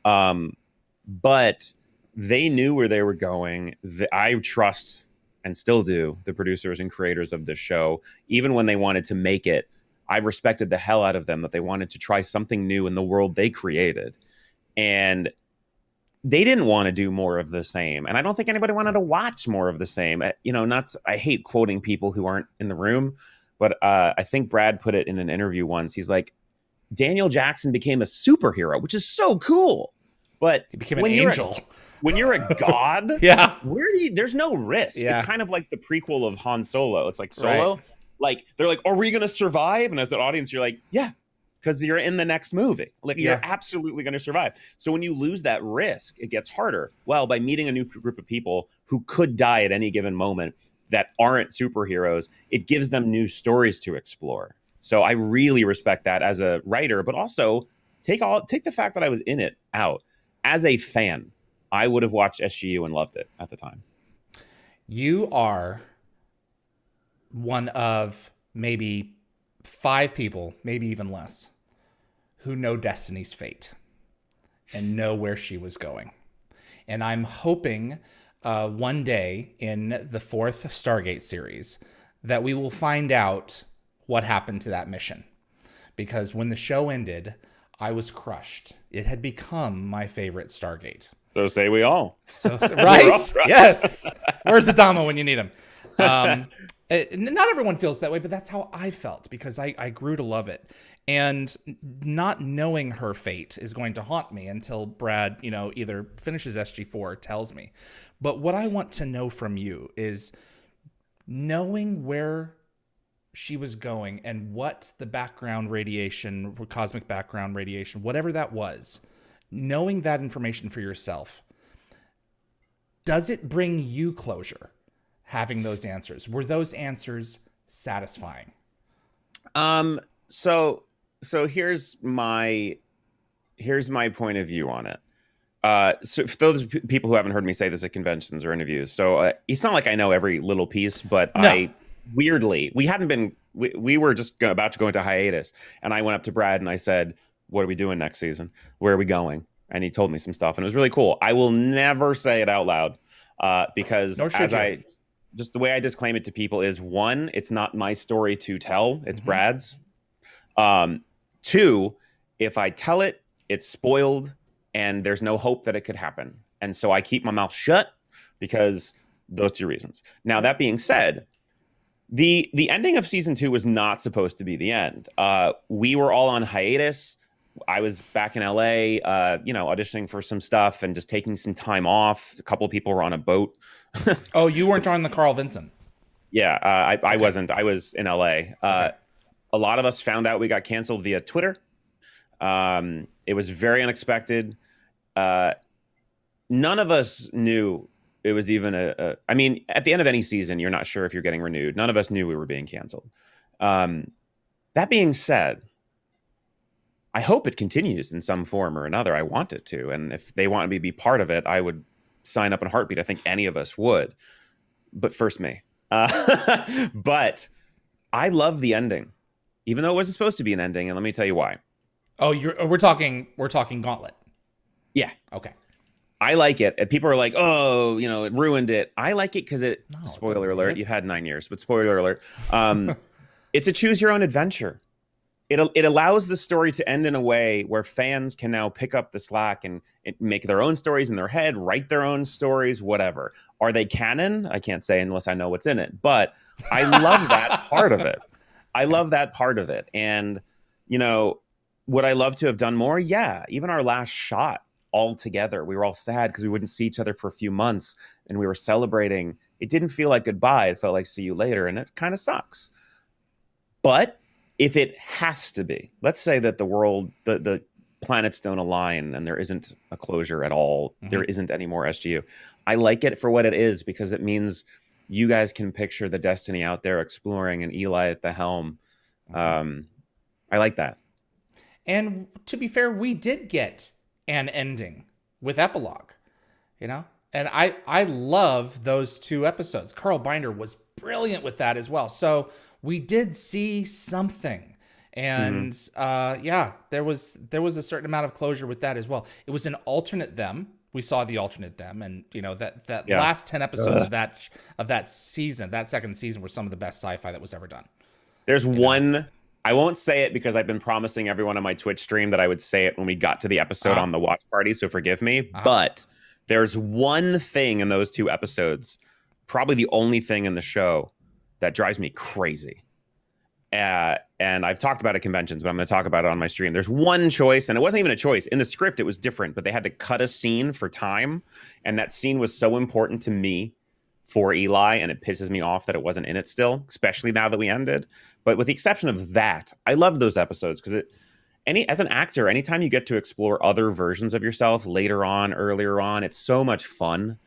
Speaker 2: But they knew where they were going. I trust, and still do, the producers and creators of this show. Even when they wanted to make it, I respected the hell out of them that they wanted to try something new in the world they created. And they didn't want to do more of the same. And I don't think anybody wanted to watch more of the same. You know, I hate quoting people who aren't in the room, but I think Brad put it in an interview once. He's like, Daniel Jackson became a superhero, which is so cool. But
Speaker 1: he became an angel.
Speaker 2: When you're a god, there's no risk. Yeah. It's kind of like the prequel of Han Solo. It's like Solo. Right. Like, they're like, are we going to survive? And as an audience, you're like, yeah, because you're in the next movie. Like, you're absolutely going to survive. So when you lose that risk, it gets harder. Well, by meeting a new group of people who could die at any given moment that aren't superheroes, it gives them new stories to explore. So I really respect that as a writer, but also take the fact that I was in it out. As a fan, I would have watched SGU and loved it at the time.
Speaker 1: You are one of maybe 5 people, maybe even less, who know Destiny's fate and know where she was going. And I'm hoping one day in the 4th Stargate series that we will find out what happened to that mission. Because when the show ended, I was crushed. It had become my favorite Stargate.
Speaker 2: So say we all.
Speaker 1: So right? Yes. Where's Adama when you need him? Not everyone feels that way, but that's how I felt because I grew to love it. And not knowing her fate is going to haunt me until Brad, either finishes SG4 or tells me. But what I want to know from you is knowing where she was going and what the background radiation, cosmic background radiation, whatever that was, knowing that information for yourself, does it bring you closure having those answers? Were those answers satisfying?
Speaker 2: So here's my point of view on it. So for those people who haven't heard me say this at conventions or interviews, so it's not like I know every little piece, but no. We were just about to go into hiatus, and I went up to Brad and I said, what are we doing next season? Where are we going? And he told me some stuff, and it was really cool. I will never say it out loud because just the way I disclaim it to people is, 1, it's not my story to tell, it's Brad's. 2, if I tell it, it's spoiled and there's no hope that it could happen. And so I keep my mouth shut because those 2 reasons. Now, that being said, the ending of season 2 was not supposed to be the end. We were all on hiatus. I was back in LA, auditioning for some stuff and just taking some time off. A couple of people were on a boat.
Speaker 1: Oh, you weren't on the Carl Vinson?
Speaker 2: Yeah, I wasn't. I was in LA. Okay. A lot of us found out we got canceled via Twitter. It was very unexpected. None of us knew it was even I mean, at the end of any season, you're not sure if you're getting renewed. None of us knew we were being canceled. That being said, I hope it continues in some form or another. I want it to. And if they want me to be part of it, I would sign up in a heartbeat. I think any of us would. But first me. But I love the ending, even though it wasn't supposed to be an ending. And let me tell you why.
Speaker 1: Oh, we're talking Gauntlet.
Speaker 2: Yeah.
Speaker 1: Okay.
Speaker 2: I like it. And people are like, oh, it ruined it. I like it because spoiler alert, you've had 9 years, but spoiler alert. It's a choose your own adventure. It allows the story to end in a way where fans can now pick up the slack and make their own stories in their head, write their own stories, whatever. Are they canon? I can't say unless I know what's in it. But I love that part of it. I love that part of it. And, would I love to have done more? Yeah. Even our last shot all together, we were all sad because we wouldn't see each other for a few months and we were celebrating. It didn't feel like goodbye. It felt like see you later. And it kind of sucks. But if it has to be, let's say that the world, the planets don't align and there isn't a closure at all. There isn't any more SGU. I like it for what it is because it means you guys can picture the Destiny out there exploring and Eli at the helm. I like that.
Speaker 1: And to be fair, we did get an ending with Epilogue, and I love those 2 episodes. Carl Binder was brilliant with that as well. So we did see something. And there was a certain amount of closure with that as well. It was an alternate them. We saw the alternate them, and that last 10 episodes of that season, that second season, were some of the best sci-fi that was ever done.
Speaker 2: There's one. I won't say it because I've been promising everyone on my Twitch stream that I would say it when we got to the episode on the watch party, so forgive me. But there's one thing in those 2 episodes, probably the only thing in the show, that drives me crazy. And I've talked about it at conventions, but I'm going to talk about it on my stream. There's one choice, and it wasn't even a choice. In the script, it was different, but they had to cut a scene for time. And that scene was so important to me for Eli, and it pisses me off that it wasn't in it still, especially now that we ended. But with the exception of that, I love those episodes because as an actor, anytime you get to explore other versions of yourself later on, earlier on, it's so much fun.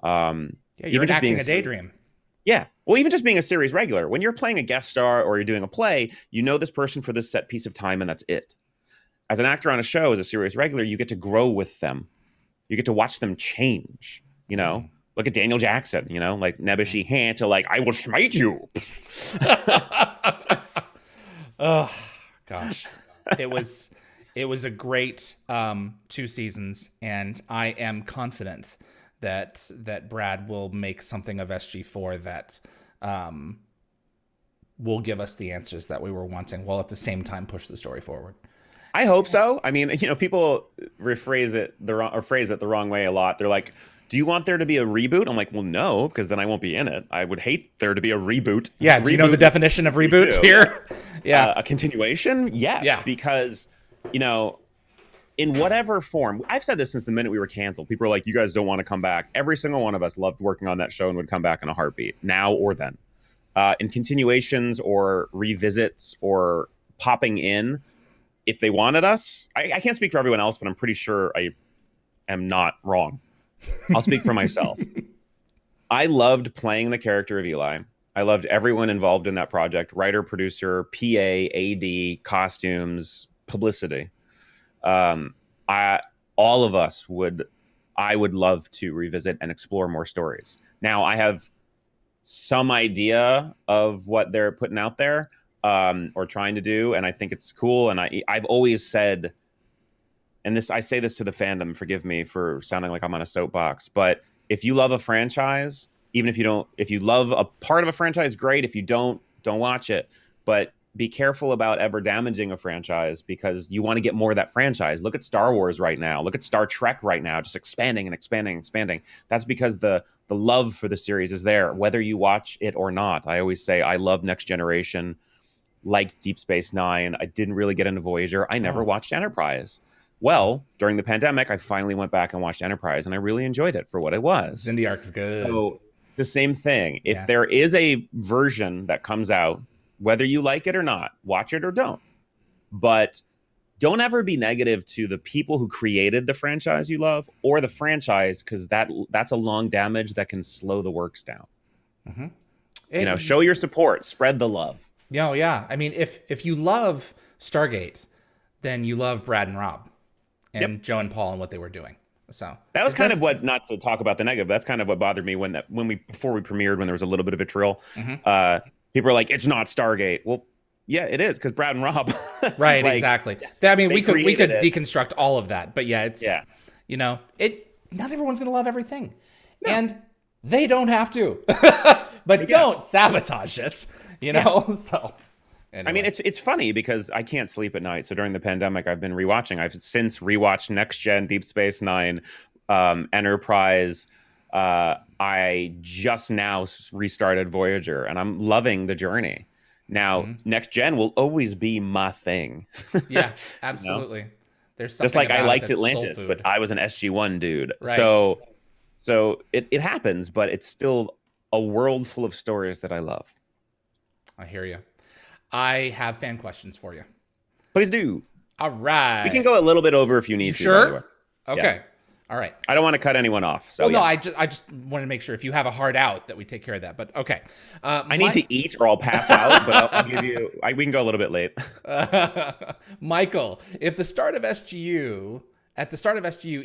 Speaker 1: You're enacting a daydream.
Speaker 2: Yeah. Well, even just being a series regular, when you're playing a guest star or you're doing a play, you know this person for this set piece of time and that's it. As an actor on a show, as a series regular, you get to grow with them. You get to watch them change, you know? Look at Daniel Jackson, you know, like Nebuchadnezzar hand to like, I will smite you.
Speaker 1: Oh, gosh. It was a great 2 seasons, and I am confident that Brad will make something of SG4 that will give us the answers that we were wanting, while at the same time push the story forward.
Speaker 2: I hope so. I mean, you know, people phrase it the wrong way a lot. They're like, do you want there to be a reboot? I'm like, well, no, because then I won't be in it. I would hate there to be a reboot.
Speaker 1: Yeah. Do you know the definition of reboot here? Yeah.
Speaker 2: A continuation? Yes. Yeah. Because, you know, in whatever form, I've said this since the minute we were canceled. People are like, you guys don't want to come back. Every single one of us loved working on that show and would come back in a heartbeat, now or then. In continuations or revisits or popping in, if they wanted us, I can't speak for everyone else, but I'm pretty sure I am not wrong. I'll speak for myself. I loved playing the character of Eli. I loved everyone involved in that project: writer, producer, PA, AD, costumes, publicity. All of us I would love to revisit and explore more stories. Now, I have some idea of what they're putting out there, or trying to do, and I think it's cool. And I've always said, and I say this to the fandom, forgive me for sounding like I'm on a soapbox, but if you love a franchise, even if you love a part of a franchise, great. If you don't watch it. But be careful about ever damaging a franchise, because you want to get more of that franchise. Look at Star Wars right now. Look at Star Trek right now, just expanding and expanding and expanding. That's because the love for the series is there, whether you watch it or not. I always say I love Next Generation, like Deep Space Nine. I didn't really get into Voyager. I never watched Enterprise. Well, during the pandemic, I finally went back and watched Enterprise, and I really enjoyed it for what it was.
Speaker 1: Xindi Arc's good.
Speaker 2: So it's the same thing. If there is a version that comes out, whether you like it or not, watch it or don't. But don't ever be negative to the people who created the franchise you love, or the franchise, because that's a long damage that can slow the works down. Mm-hmm. You know, show your support, spread the love.
Speaker 1: Yeah. I mean, if you love Stargate, then you love Brad and Rob and Joe and Paul and what they were doing. So
Speaker 2: that was kind of what, not to talk about the negative, but that's kind of what bothered me before we premiered, when there was a little bit of vitriol. Mm-hmm. People are like, it's not Stargate. Well, yeah, it is, because Brad and Rob.
Speaker 1: Right, like, exactly. I mean, we could deconstruct all of that, but it's you know, not everyone's gonna love everything, and they don't have to. But don't sabotage it, you know. So anyway.
Speaker 2: I mean, it's funny because I can't sleep at night. So during the pandemic, I've been rewatching. I've since rewatched Next Gen, Deep Space Nine, Enterprise. I just now restarted Voyager, and I'm loving the journey. Now, Next Gen will always be my thing.
Speaker 1: Yeah, absolutely. You know? There's something
Speaker 2: just like I liked
Speaker 1: Atlantis,
Speaker 2: but I was an SG-1 dude.
Speaker 1: Right.
Speaker 2: So it happens, but it's still a world full of stories that I love.
Speaker 1: I hear you. I have fan questions for you.
Speaker 2: Please do.
Speaker 1: All right.
Speaker 2: We can go a little bit over if you need to.
Speaker 1: Sure. Okay. Yeah. All right.
Speaker 2: I don't want to cut anyone off. So
Speaker 1: no, I just wanted to make sure if you have a hard out that we take care of that. But okay.
Speaker 2: I need to eat or I'll pass out, but I'll give you. We can go a little bit late.
Speaker 1: Michael, at the start of SGU,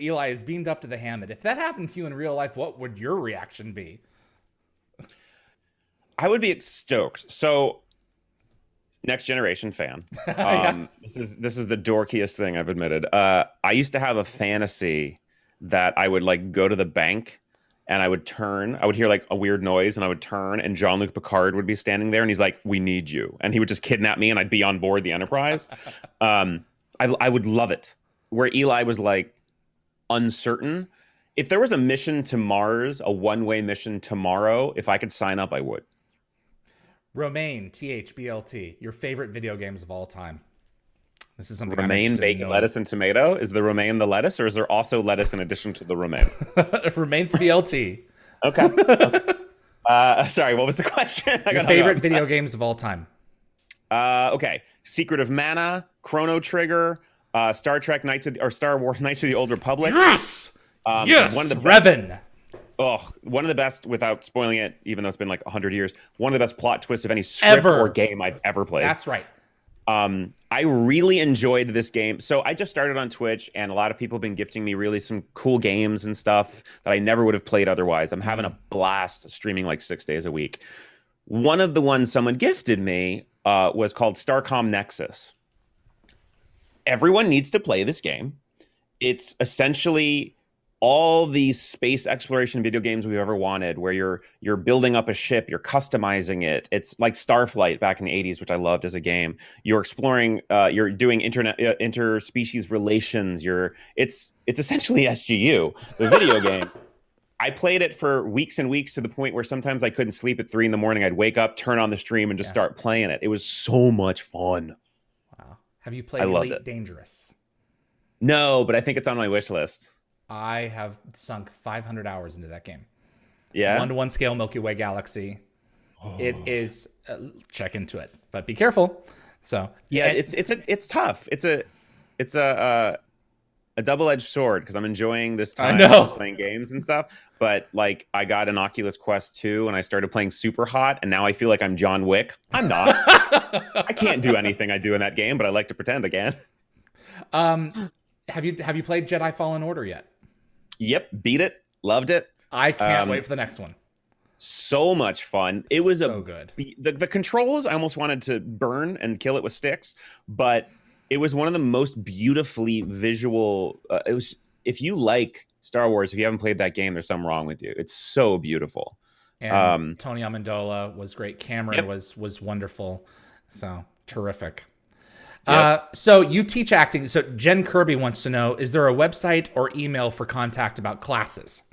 Speaker 1: Eli is beamed up to the Hammond. If that happened to you in real life, what would your reaction be?
Speaker 2: I would be stoked. So, Next Generation fan. This is the dorkiest thing I've admitted. I used to have a fantasy that I would like go to the bank and I would hear like a weird noise and I would turn and Jean-Luc Picard would be standing there and he's like, "We need you." And he would just kidnap me and I'd be on board the Enterprise. I would love it. Where Eli was like uncertain. If there was a mission to Mars, a one-way mission tomorrow, if I could sign up, I would.
Speaker 1: Romaine, THBLT, your favorite video games of all time. This is something
Speaker 2: romaine, bacon, lettuce, and tomato. Is the romaine the lettuce, or is there also lettuce in addition to the romaine?
Speaker 1: Romaine BLT.
Speaker 2: Okay. Sorry, what was the question?
Speaker 1: Your favorite video games of all time.
Speaker 2: Okay. Secret of Mana, Chrono Trigger, Star Wars Knights of the Old Republic.
Speaker 1: Yes. Yes. One of the best. Revan.
Speaker 2: Oh, one of the best, without spoiling it, even though it's been like 100 years, one of the best plot twists of any script
Speaker 1: Ever.
Speaker 2: or game I've ever played.
Speaker 1: That's right.
Speaker 2: I really enjoyed this game. So I just started on Twitch, and a lot of people have been gifting me really some cool games and stuff that I never would have played otherwise. I'm having a blast streaming like 6 days a week. One of the ones someone gifted me was called Starcom Nexus. Everyone needs to play this game. It's essentially all these space exploration video games we've ever wanted, where you're building up a ship, you're customizing it. It's like Starflight back in the 80s, which I loved as a game. You're exploring, you're doing interspecies relations. It's essentially SGU, the video game. I played it for weeks and weeks to the point where sometimes I couldn't sleep at 3 a.m. I'd wake up, turn on the stream, and just start playing it. It was so much fun.
Speaker 1: Wow. Have you played Elite Dangerous?
Speaker 2: No, but I think it's on my wish list.
Speaker 1: I have sunk 500 hours into that game.
Speaker 2: Yeah.
Speaker 1: 1-to-1 scale Milky Way galaxy. Oh. It is check into it, but be careful. So
Speaker 2: yeah, it's tough. It's a double-edged sword because I'm enjoying this time playing games and stuff. But like, I got an Oculus Quest 2 and I started playing Super Hot, and now I feel like I'm John Wick. I'm not. I can't do anything I do in that game, but I like to pretend I can.
Speaker 1: Have you played Jedi Fallen Order yet?
Speaker 2: Yep, beat it, loved it.
Speaker 1: I can't wait for the next one.
Speaker 2: So much fun. It was
Speaker 1: so good.
Speaker 2: The controls, I almost wanted to burn and kill it with sticks, but it was one of the most beautifully visual. It was, if you like Star Wars, if you haven't played that game, there's something wrong with you. It's so beautiful.
Speaker 1: And Tony Amendola was great. Cameron was wonderful. So terrific. Yep. So you teach acting. So Jen Kirby wants to know, is there a website or email for contact about classes?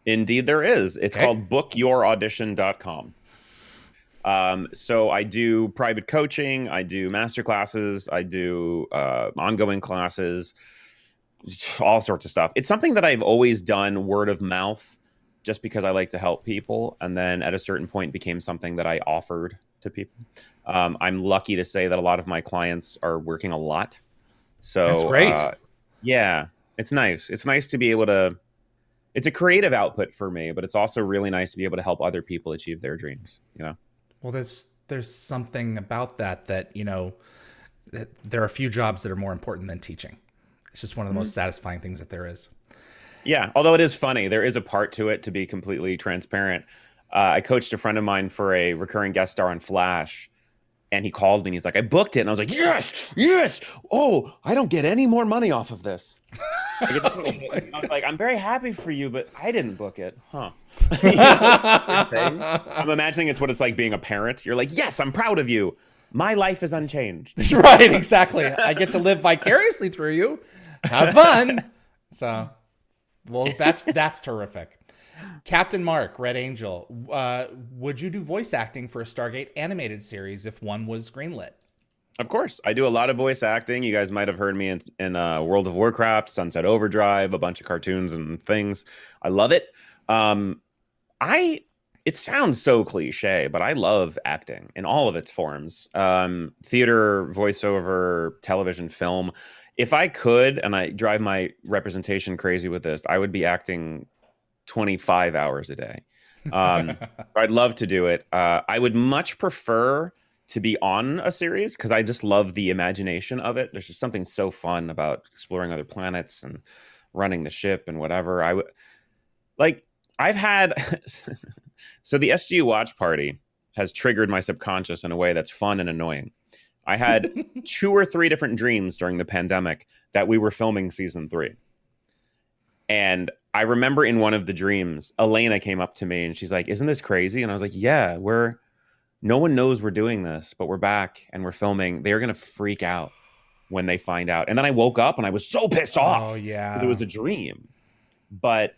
Speaker 2: Indeed there is. It's called bookyouraudition.com. So I do private coaching, I do master classes, I do ongoing classes, all sorts of stuff. It's something that I've always done word of mouth just because I like to help people. And then at a certain point became something that I offered to people. I'm lucky to say that a lot of my clients are working a lot. So
Speaker 1: that's great.
Speaker 2: Yeah, it's nice. It's nice to be able to, it's a creative output for me, but it's also really nice to be able to help other people achieve their dreams, you know?
Speaker 1: Well, there's something about that, you know, there are a few jobs that are more important than teaching. It's just one of the most satisfying things that there is.
Speaker 2: Yeah, although it is funny, there is a part to it, to be completely transparent. I coached a friend of mine for a recurring guest star on Flash, and he called me and he's like, I booked it. And I was like, yes. Oh, I don't get any more money off of this. I was like, I'm very happy for you, but I didn't book it. Huh. You know, I'm imagining it's what it's like being a parent. You're like, yes, I'm proud of you. My life is unchanged.
Speaker 1: Right, exactly. I get to live vicariously through you. Have fun. So, well, that's terrific. Captain Mark, Red Angel, would you do voice acting for a Stargate animated series if one was greenlit?
Speaker 2: Of course. I do a lot of voice acting. You guys might have heard me in World of Warcraft, Sunset Overdrive, a bunch of cartoons and things. I love it. It sounds so cliche, but I love acting in all of its forms. Theater, voiceover, television, film. If I could, and I drive my representation crazy with this, I would be acting 25 hours a day. I'd love to do it. I would much prefer to be on a series because I just love the imagination of it. There's just something so fun about exploring other planets and running the ship and whatever. I've had so the SGU watch party has triggered my subconscious in a way that's fun and annoying. I had 2 or 3 different dreams during the pandemic that we were filming season 3. And I remember in one of the dreams, Elena came up to me and she's like, isn't this crazy? And I was like, yeah, no one knows we're doing this, but we're back and we're filming. They're going to freak out when they find out. And then I woke up and I was so pissed off.
Speaker 1: Oh, yeah.
Speaker 2: It was a dream. But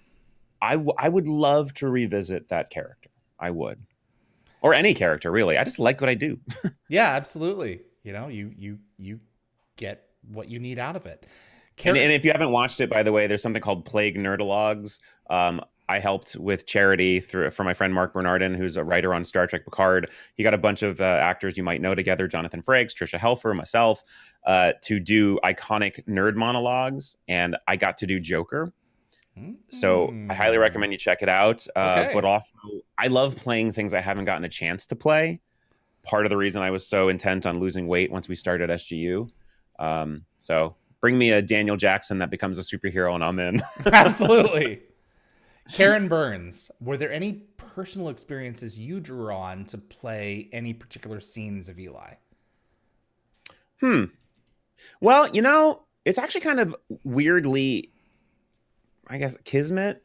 Speaker 2: I would love to revisit that character. I would. Or any character, really. I just like what I do.
Speaker 1: Yeah, absolutely. You know, you get what you need out of it.
Speaker 2: And if you haven't watched it, by the way, there's something called Plague Nerdalogs. I helped with charity for my friend Mark Bernardin, who's a writer on Star Trek Picard. He got a bunch of actors you might know together, Jonathan Frakes, Trisha Helfer, myself, to do iconic nerd monologues. And I got to do Joker. So I highly recommend you check it out. But
Speaker 1: Okay.
Speaker 2: also, I love playing things I haven't gotten a chance to play. Part of the reason I was so intent on losing weight once we started SGU. So bring me a Daniel Jackson that becomes a superhero and I'm in.
Speaker 1: Absolutely. Karen Burns, were there any personal experiences you drew on to play any particular scenes of Eli?
Speaker 2: Well, it's actually kind of weirdly, I guess, kismet.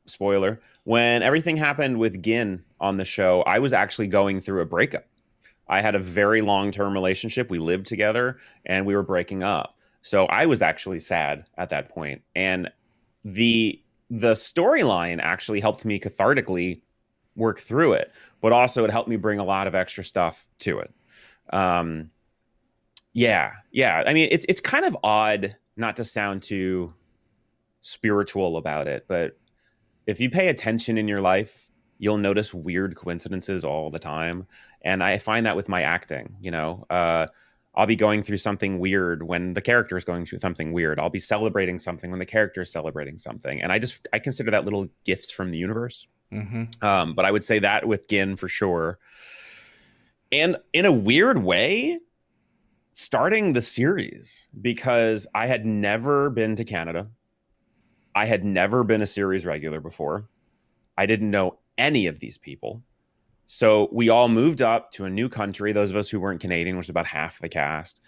Speaker 2: Spoiler. When everything happened with Gin on the show, I was actually going through a breakup. I had a very long-term relationship. We lived together and we were breaking up. So I was actually sad at that point. And the storyline actually helped me cathartically work through it, but also it helped me bring a lot of extra stuff to it. Um, yeah. I mean, it's kind of odd not to sound too spiritual about it, but if you pay attention in your life, you'll notice weird coincidences all the time. And I find that with my acting, I'll be going through something weird when the character is going through something weird. I'll be celebrating something when the character is celebrating something. And I consider that little gifts from the universe. But I would say that with Gin for sure. And in a weird way, starting the series, because I had never been to Canada. I had never been a series regular before. I didn't know any of these people. So we all moved up to a new country, those of us who weren't Canadian, which is about half the cast,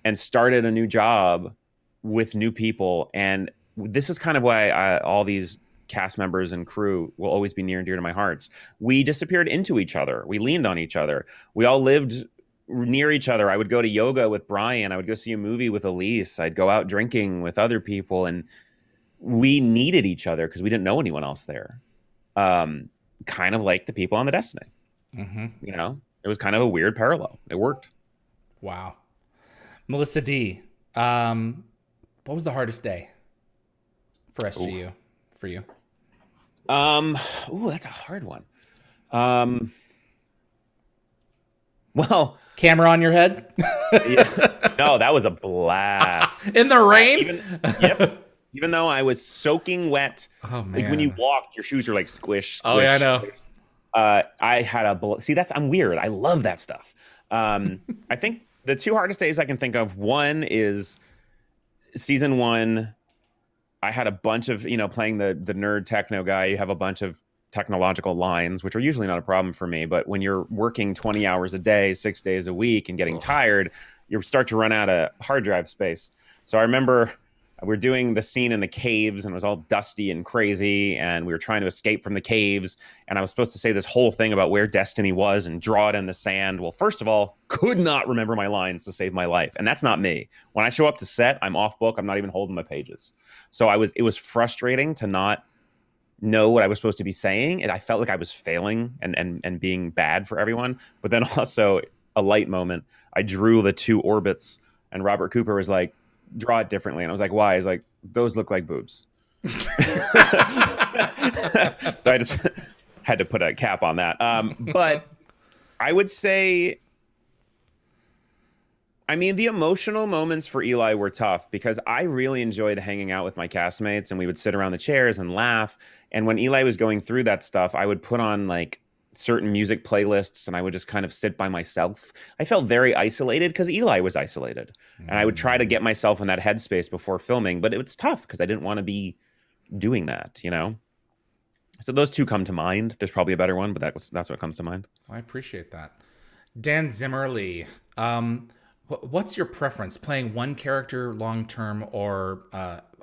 Speaker 2: and started a new job with new people. And this is kind of why all these cast members and crew will always be near and dear to my hearts. We disappeared into each other. We leaned on each other. We all lived near each other. I would go to yoga with Brian. I would go see a movie with Elise. I'd go out drinking with other people. And we needed each other because we didn't know anyone else there. Kind of like the people on the Destiny. It was kind of a weird parallel. It worked.
Speaker 1: Wow. Melissa D, what was the hardest day for SGU for you?
Speaker 2: That's a hard one. Well,
Speaker 1: camera on your head?
Speaker 2: No, that was a blast.
Speaker 1: In the rain?
Speaker 2: Yep. Even though I was soaking wet.
Speaker 1: Oh, man.
Speaker 2: Like when you walked, your shoes are like squish.
Speaker 1: Oh, yeah, I know.
Speaker 2: I had I'm weird. I love that stuff. I think the two hardest days I can think of, one is season 1. I had a bunch of, playing the nerd techno guy, you have a bunch of technological lines, which are usually not a problem for me. But when you're working 20 hours a day, 6 days a week and getting tired, you start to run out of hard drive space. So I remember we're doing the scene in the caves and it was all dusty and crazy. And we were trying to escape from the caves. And I was supposed to say this whole thing about where Destiny was and draw it in the sand. Well, first of all, could not remember my lines to save my life. And that's not me. When I show up to set, I'm off book. I'm not even holding my pages. So it was frustrating to not know what I was supposed to be saying. And I felt like I was failing and being bad for everyone. But then also a light moment, I drew the 2 orbits and Robert Cooper was like, draw it differently. And I was like, why? He's like, those look like boobs. So I just had to put a cap on that. But I would say, the emotional moments for Eli were tough because I really enjoyed hanging out with my castmates and we would sit around the chairs and laugh. And when Eli was going through that stuff, I would put on like certain music playlists and I would just kind of sit by myself. I felt very isolated because Eli was isolated. And I would try to get myself in that headspace before filming, but it was tough because I didn't want to be doing that, So those 2 come to mind. There's probably a better one, but that's what comes to mind.
Speaker 1: I appreciate that. Dan Zimmerly, what's your preference? Playing one character long term or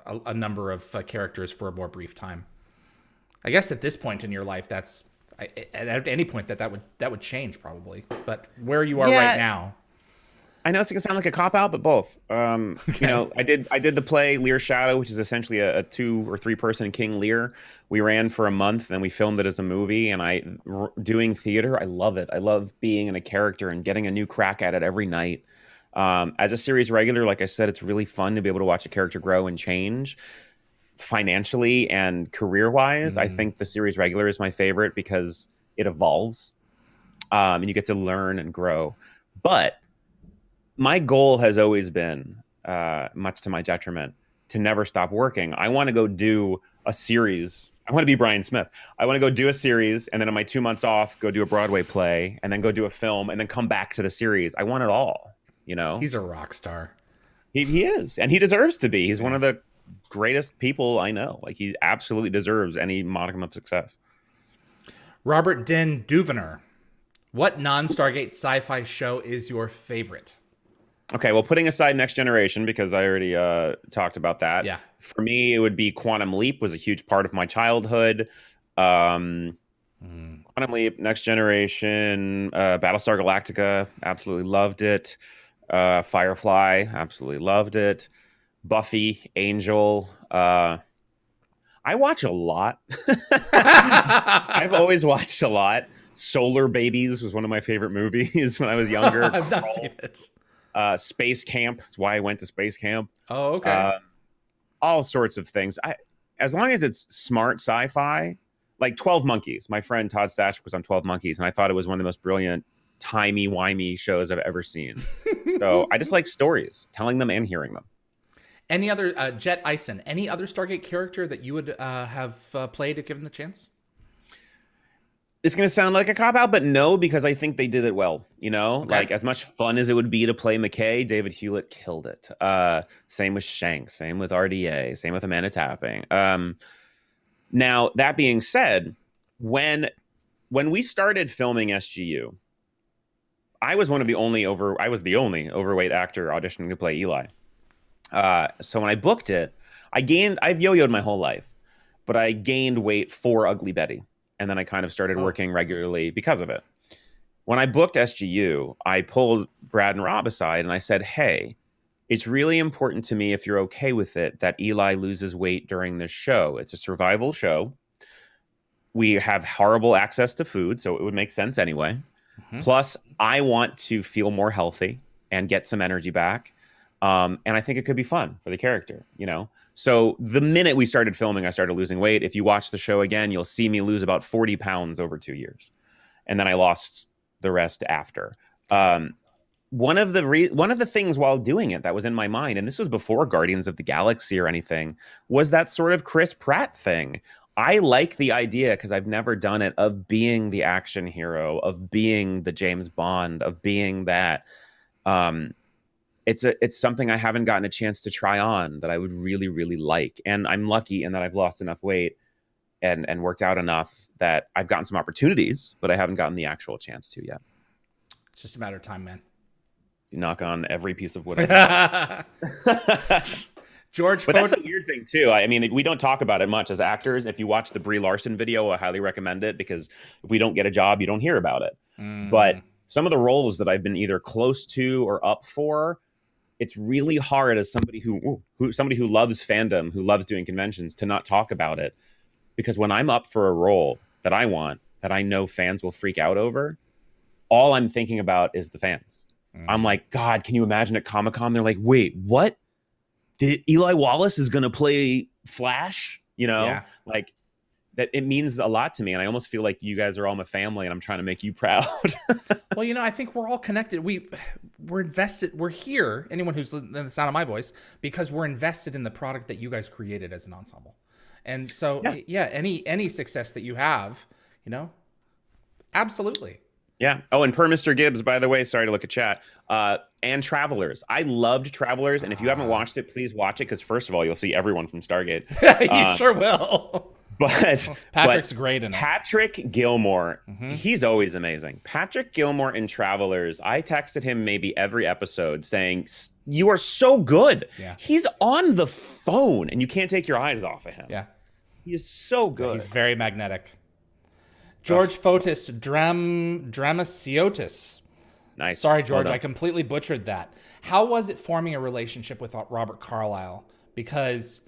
Speaker 1: a number of characters for a more brief time? I guess at this point in your life, that's at any point that would change probably. But where you are right now,
Speaker 2: I know it's gonna sound like a cop out, but both. I did the play Lear Shadow, which is essentially a 2 or 3 person King Lear. We ran for a month and we filmed it as a movie. And doing theater, I love it. I love being in a character and getting a new crack at it every night. As a series regular, like I said, it's really fun to be able to watch a character grow and change. Financially and career-wise, I think the series regular is my favorite because it evolves and you get to learn and grow. But my goal has always been, much to my detriment, to never stop working. I want to go do a series. I want to be Brian Smith. I want to go do a series, and then in my 2 months off, go do a Broadway play, and then go do a film, and then come back to the series. I want it all, you know?
Speaker 1: He's a rock star.
Speaker 2: He is, and he deserves to be. He's one of the greatest people I know. Like, he absolutely deserves any modicum of success.
Speaker 1: Robert Den Duvener. What non-Stargate sci-fi show is your favorite?
Speaker 2: Okay, well, putting aside Next Generation, because I already talked about that.
Speaker 1: Yeah.
Speaker 2: For me, it would be Quantum Leap was a huge part of my childhood. Quantum Leap, Next Generation, Battlestar Galactica, absolutely loved it. Firefly, absolutely loved it. Buffy, Angel. I watch a lot. I've always watched a lot. Solar Babies was one of my favorite movies when I was younger.
Speaker 1: I've not seen it.
Speaker 2: Space Camp. That's why I went to Space Camp.
Speaker 1: Oh, okay.
Speaker 2: All sorts of things. As long as it's smart sci-fi, like 12 Monkeys. My friend Todd Stachek was on 12 Monkeys, and I thought it was one of the most brilliant, timey-wimey shows I've ever seen. So I just like stories, telling them and hearing them.
Speaker 1: Any other, Jet Ison, any other Stargate character that you would have played if given the chance?
Speaker 2: It's going to sound like a cop-out, but no, because I think they did it well, you know?
Speaker 1: Okay.
Speaker 2: Like, as much fun as it would be to play McKay, David Hewlett killed it. Same with Shanks, same with RDA, same with Amanda Tapping. Now, that being said, when we started filming SGU, I was the only overweight actor auditioning to play Eli. So when I booked it, I've yo-yoed my whole life, but I gained weight for Ugly Betty. And then I kind of started working regularly because of it. When I booked SGU, I pulled Brad and Rob aside and I said, hey, it's really important to me, if you're okay with it, that Eli loses weight during this show. It's a survival show. We have horrible access to food, so it would make sense anyway. Mm-hmm. Plus, I want to feel more healthy and get some energy back. And I think it could be fun for the character, you know? So the minute we started filming, I started losing weight. If you watch the show again, you'll see me lose about 40 pounds over 2 years. And then I lost the rest after. One of the things while doing it that was in my mind, and this was before Guardians of the Galaxy or anything, was that sort of Chris Pratt thing. I like the idea, because I've never done it, of being the action hero, of being the James Bond, of being that. It's something I haven't gotten a chance to try on that I would really, really like. And I'm lucky in that I've lost enough weight and worked out enough that I've gotten some opportunities, but I haven't gotten the actual chance to yet.
Speaker 1: It's just a matter of time, man.
Speaker 2: You knock on every piece of wood.
Speaker 1: George,
Speaker 2: but that's the weird thing too. I mean, we don't talk about it much as actors. If you watch the Brie Larson video, I highly recommend it, because if we don't get a job, you don't hear about it. But some of the roles that I've been either close to or up for, it's really hard as somebody who loves fandom, who loves doing conventions, to not talk about it. Because when I'm up for a role that I want, that I know fans will freak out over, all I'm thinking about is the fans. I'm like, God, can you imagine at Comic-Con? They're like, wait, what? Did Eli Wallace is going to play Flash? You know,
Speaker 1: yeah.
Speaker 2: Like that. It means a lot to me. And I almost feel like you guys are all my family and I'm trying to make you proud.
Speaker 1: Well, you know, I think we're all connected. We're invested. We're here. Anyone who's in the sound of my voice, because we're invested in the product that you guys created as an ensemble. And so, yeah, any success that you have, you know, absolutely.
Speaker 2: Yeah. Oh, and per Mr. Gibbs, by the way, sorry to look at chat. And Travelers. I loved Travelers. And if you haven't watched it, please watch it. Because first of all, you'll see everyone from Stargate.
Speaker 1: You sure will.
Speaker 2: But
Speaker 1: Patrick's great in it.
Speaker 2: Patrick Gilmore, he's always amazing. Patrick Gilmore in Travelers, I texted him maybe every episode saying, you are so good.
Speaker 1: Yeah.
Speaker 2: He's on the phone and you can't take your eyes off of him.
Speaker 1: Yeah.
Speaker 2: He is so good.
Speaker 1: He's very magnetic. George Fotis Dramaciotis.
Speaker 2: Nice.
Speaker 1: Sorry, George, I completely butchered that. How was it forming a relationship with Robert Carlyle? Because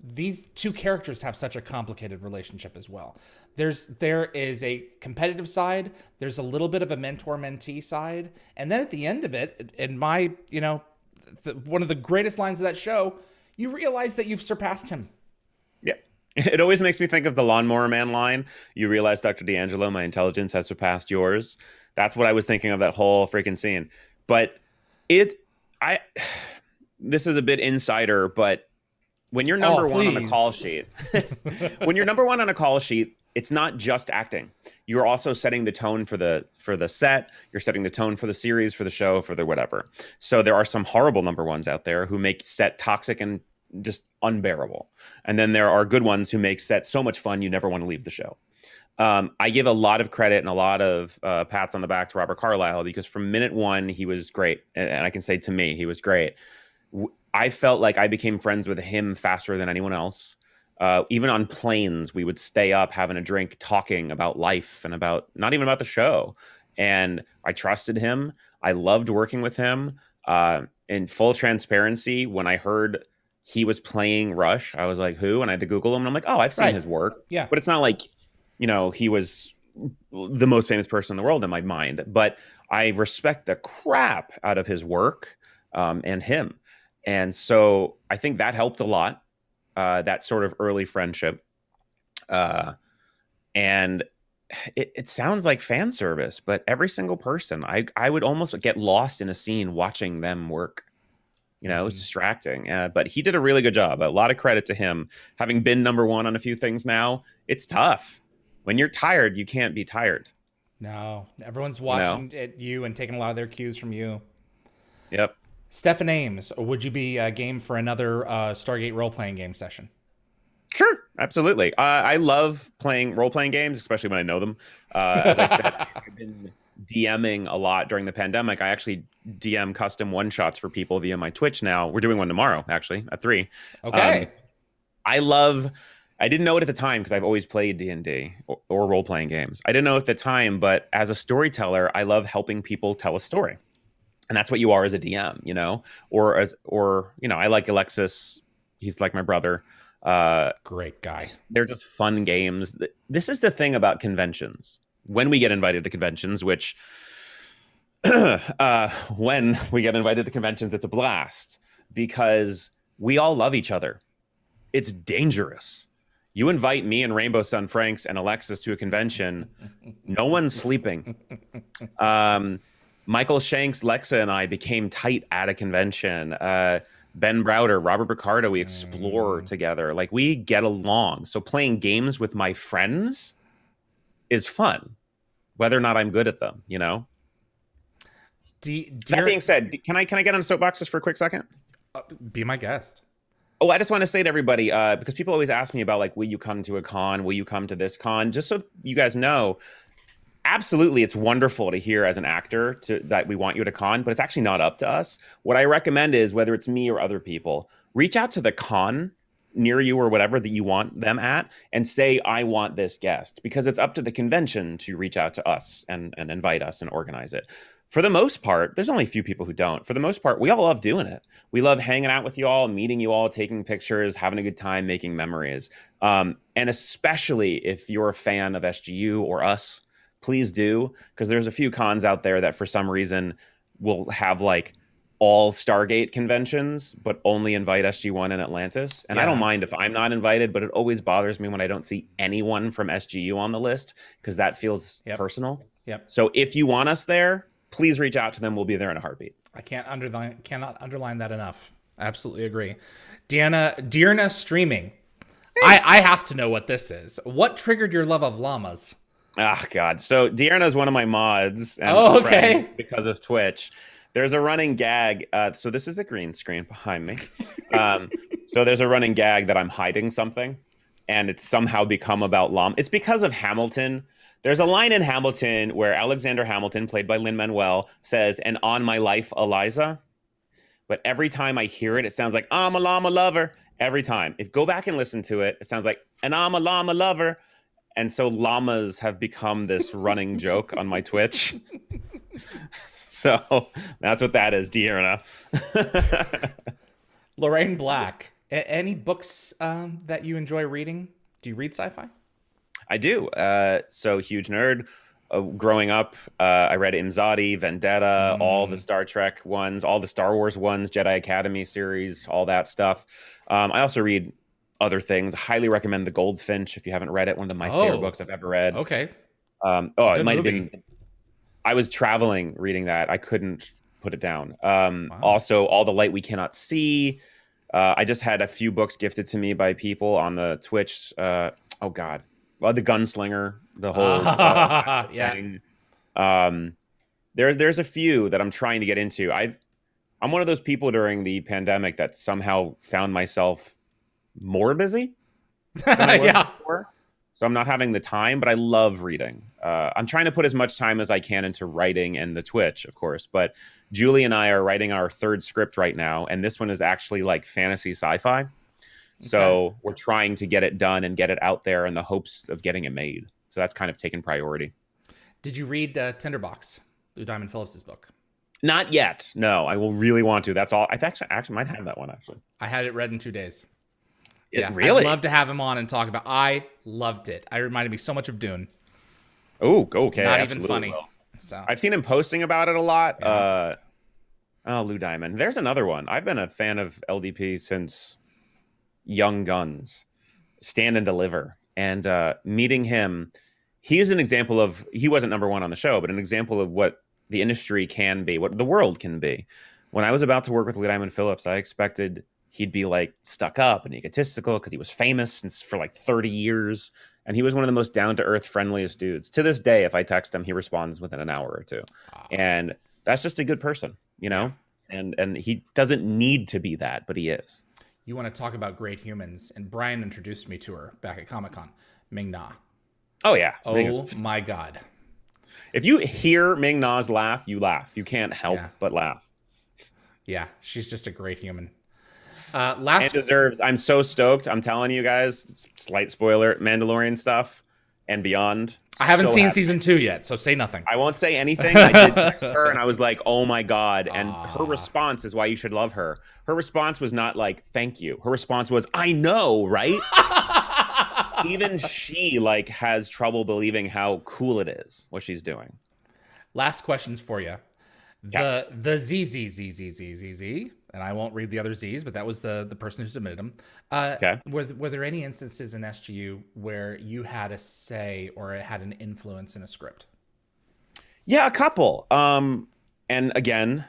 Speaker 1: these two characters have such a complicated relationship as well. There is a competitive side. There's a little bit of a mentor-mentee side. And then at the end of it, in my, you know, one of the greatest lines of that show, you realize that you've surpassed him.
Speaker 2: Yeah. It always makes me think of the Lawnmower Man line. You realize, Dr. D'Angelo, my intelligence has surpassed yours. That's what I was thinking of that whole freaking scene. But this is a bit insider, but when you're
Speaker 1: Oh,
Speaker 2: number one on a call
Speaker 1: please.
Speaker 2: sheet, when you're number one on a call sheet, it's not just acting. You're also setting the tone for the set. You're setting the tone for the series, for the show, for the whatever. So there are some horrible number ones out there who make set toxic and just unbearable. And then there are good ones who make set so much fun you never want to leave the show. I give a lot of credit and a lot of pats on the back to Robert Carlyle, because from minute one, he was great. And I can say, to me, he was great. I felt like I became friends with him faster than anyone else. Even on planes, we would stay up having a drink, talking about life and about not even about the show. And I trusted him. I loved working with him. In full transparency, when I heard he was playing Rush, I was like, who? And I had to Google him. And I'm like, oh, I've seen his work.
Speaker 1: Yeah.
Speaker 2: But it's not like, he was the most famous person in the world in my mind. But I respect the crap out of his work and him. And so I think that helped a lot. That sort of early friendship. And it sounds like fan service, but every single person, I would almost get lost in a scene watching them work. It was distracting. But he did a really good job. A lot of credit to him. Having been number one on a few things now, it's tough. When you're tired, you can't be tired.
Speaker 1: No, everyone's watching at you and taking a lot of their cues from you.
Speaker 2: Yep.
Speaker 1: Stephen Ames, would you be game for another Stargate role-playing game session?
Speaker 2: Sure, absolutely. I love playing role-playing games, especially when I know them. As I said, I've been DMing a lot during the pandemic. I actually DM custom one-shots for people via my Twitch now. We're doing one tomorrow, actually, at 3.
Speaker 1: Okay.
Speaker 2: I didn't know it at the time because I've always played D&D or role-playing games. I didn't know at the time, but as a storyteller, I love helping people tell a story. And that's what you are as a DM, or I like Alexis. He's like my brother.
Speaker 1: Great guy.
Speaker 2: They're just fun games. This is the thing about conventions. When we get invited to conventions, which when we get invited to conventions, it's a blast because we all love each other. It's dangerous. You invite me and Rainbow Sun Franks and Alexis to a convention, no one's sleeping. Michael Shanks, Lexa, and I became tight at a convention. Ben Browder, Robert Picardo, we explore together. Like, we get along. So playing games with my friends is fun, whether or not I'm good at them, That being said, can I get on a soapbox just for a quick second?
Speaker 1: Be my guest.
Speaker 2: Oh, I just want to say to everybody, because people always ask me about, like, will you come to a con? Will you come to this con? Just so you guys know, absolutely, it's wonderful to hear as an actor that we want you at a con, but it's actually not up to us. What I recommend is, whether it's me or other people, reach out to the con near you or whatever that you want them at and say, I want this guest, because it's up to the convention to reach out to us and invite us and organize it. For the most part, there's only a few people who don't. For the most part, we all love doing it. We love hanging out with you all, meeting you all, taking pictures, having a good time, making memories. And especially if you're a fan of SGU or us, please do, because there's a few cons out there that for some reason will have like all Stargate conventions, but only invite SG1 and Atlantis. And I don't mind if I'm not invited, but it always bothers me when I don't see anyone from SGU on the list, because that feels personal.
Speaker 1: Yep.
Speaker 2: So if you want us there, please reach out to them. We'll be there in a heartbeat.
Speaker 1: I cannot underline that enough. Absolutely agree. Dearna streaming. I have to know what this is. What triggered your love of llamas?
Speaker 2: Ah, God. So Deanna is one of my mods. And
Speaker 1: okay.
Speaker 2: Because of Twitch. There's a running gag. So this is a green screen behind me. So there's a running gag that I'm hiding something, and it's somehow become about llama. It's because of Hamilton. There's a line in Hamilton where Alexander Hamilton, played by Lin-Manuel, says, "And on my life, Eliza." But every time I hear it, it sounds like, "I'm a llama lover." Every time. If go back and listen to it, it sounds like, "And I'm a llama lover." And so llamas have become this running joke on my Twitch. So that's what that is, Deanna.
Speaker 1: Lorraine Black, any books that you enjoy reading? Do you read sci-fi?
Speaker 2: I do. So huge nerd. Growing up, I read Imzadi, Vendetta, all the Star Trek ones, all the Star Wars ones, Jedi Academy series, all that stuff. I also read other things. Highly recommend The Goldfinch if you haven't read it. One of my favorite books I've ever read.
Speaker 1: Okay.
Speaker 2: It might have been. I was traveling reading that. I couldn't put it down.
Speaker 1: Wow.
Speaker 2: Also, All the Light We Cannot See. I just had a few books gifted to me by people on the Twitch. Oh God, well, the Gunslinger, the whole
Speaker 1: Yeah.
Speaker 2: thing. There's a few that I'm trying to get into. I'm one of those people during the pandemic that somehow found myself more busy than I was
Speaker 1: Yeah.
Speaker 2: before. So I'm not having the time, but I love reading. I'm trying to put as much time as I can into writing and the Twitch, of course. But Julie and I are writing our third script right now, and this one is actually like fantasy sci-fi. So we're trying to get it done and get it out there in the hopes of getting it made. So that's kind of taken priority.
Speaker 1: Did you read Tinderbox, Lou Diamond Phillips' book?
Speaker 2: Not yet. No, I will really want to. That's all. I actually might have that one actually.
Speaker 1: I had it read in 2 days.
Speaker 2: Really?
Speaker 1: I'd love to have him on and talk about. I loved it. I reminded me so much of Dune.
Speaker 2: Oh, okay.
Speaker 1: Not even funny.
Speaker 2: Will.
Speaker 1: So
Speaker 2: I've seen him posting about it a lot. Yeah. Lou Diamond. There's another one. I've been a fan of LDP since Young Guns, Stand and Deliver, and meeting him. He is an example of. He wasn't number one on the show, but an example of what the industry can be, what the world can be. When I was about to work with Lou Diamond Phillips, I expected he'd be like stuck up and egotistical because he was famous for like 30 years. And he was one of the most down-to-earth, friendliest dudes. To this day, if I text him, he responds within an hour or two. And that's just a good person, you know? And he doesn't need to be that, but he is.
Speaker 1: You want to talk about great humans. And Brian introduced me to her back at Comic-Con. Ming-Na.
Speaker 2: Oh, yeah.
Speaker 1: Oh, my God.
Speaker 2: If you hear Ming-Na's laugh, you laugh. You can't help but laugh.
Speaker 1: Yeah, she's just a great human.
Speaker 2: And deserves. I'm so stoked. I'm telling you guys. Slight spoiler: Mandalorian stuff and beyond.
Speaker 1: I haven't seen season 2 yet, so say nothing.
Speaker 2: I won't say anything. I did text her, and I was like, "Oh my God!" And her response is why you should love her. Her response was not like "Thank you." Her response was, "I know, right?" Even she like has trouble believing how cool it is what she's doing.
Speaker 1: Last questions for you. The ZZZZZZZ, and I won't read the other Z's, but that was the person who submitted them. Were there any instances in SGU where you had a say or it had an influence in a script?
Speaker 2: Yeah, a couple. And again,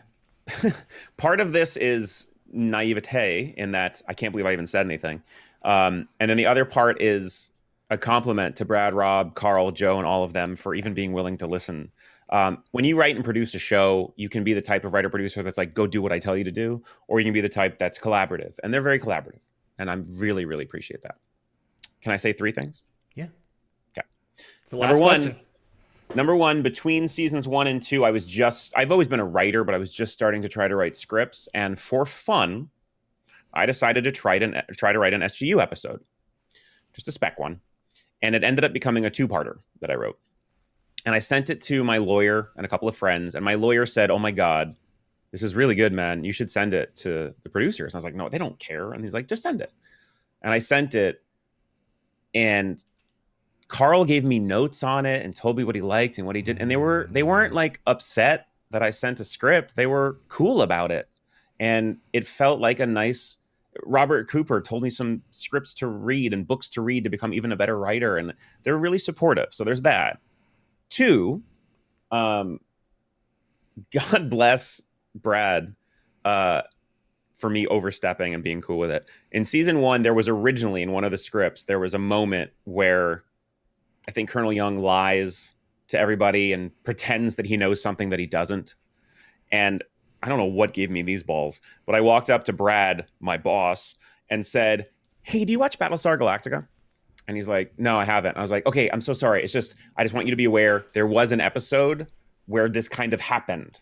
Speaker 2: part of this is naivete in that I can't believe I even said anything. And then the other part is a compliment to Brad, Rob, Carl, Joe, and all of them for even being willing to listen. When you write and produce a show, you can be the type of writer producer that's like, go do what I tell you to do, or you can be the type that's collaborative, and they're very collaborative. And I really, really appreciate that. Can I say 3 things?
Speaker 1: Yeah.
Speaker 2: Okay.
Speaker 1: It's the last question.
Speaker 2: Number one, between seasons 1 and 2, I've always been a writer, but I was just starting to try to write scripts. And for fun, I decided to try to write an SGU episode, just a spec one. And it ended up becoming a 2-parter that I wrote. And I sent it to my lawyer and a couple of friends. And my lawyer said, "Oh my God, this is really good, man. You should send it to the producers." And I was like, "No, they don't care." And he's like, "Just send it." And I sent it. And Carl gave me notes on it and told me what he liked and what he did. And they weren't like upset that I sent a script. They were cool about it. And it felt like a nice... Robert Cooper told me some scripts to read and books to read to become even a better writer. And they're really supportive. So there's that. 2, God bless Brad for me overstepping and being cool with it. In season 1, there was originally in one of the scripts, there was a moment where I think Colonel Young lies to everybody and pretends that he knows something that he doesn't. And I don't know what gave me these balls, but I walked up to Brad, my boss, and said, "Hey, do you watch Battlestar Galactica?" And he's like, "No, I haven't." I was like, "Okay, I'm so sorry. I just want you to be aware there was an episode where this kind of happened.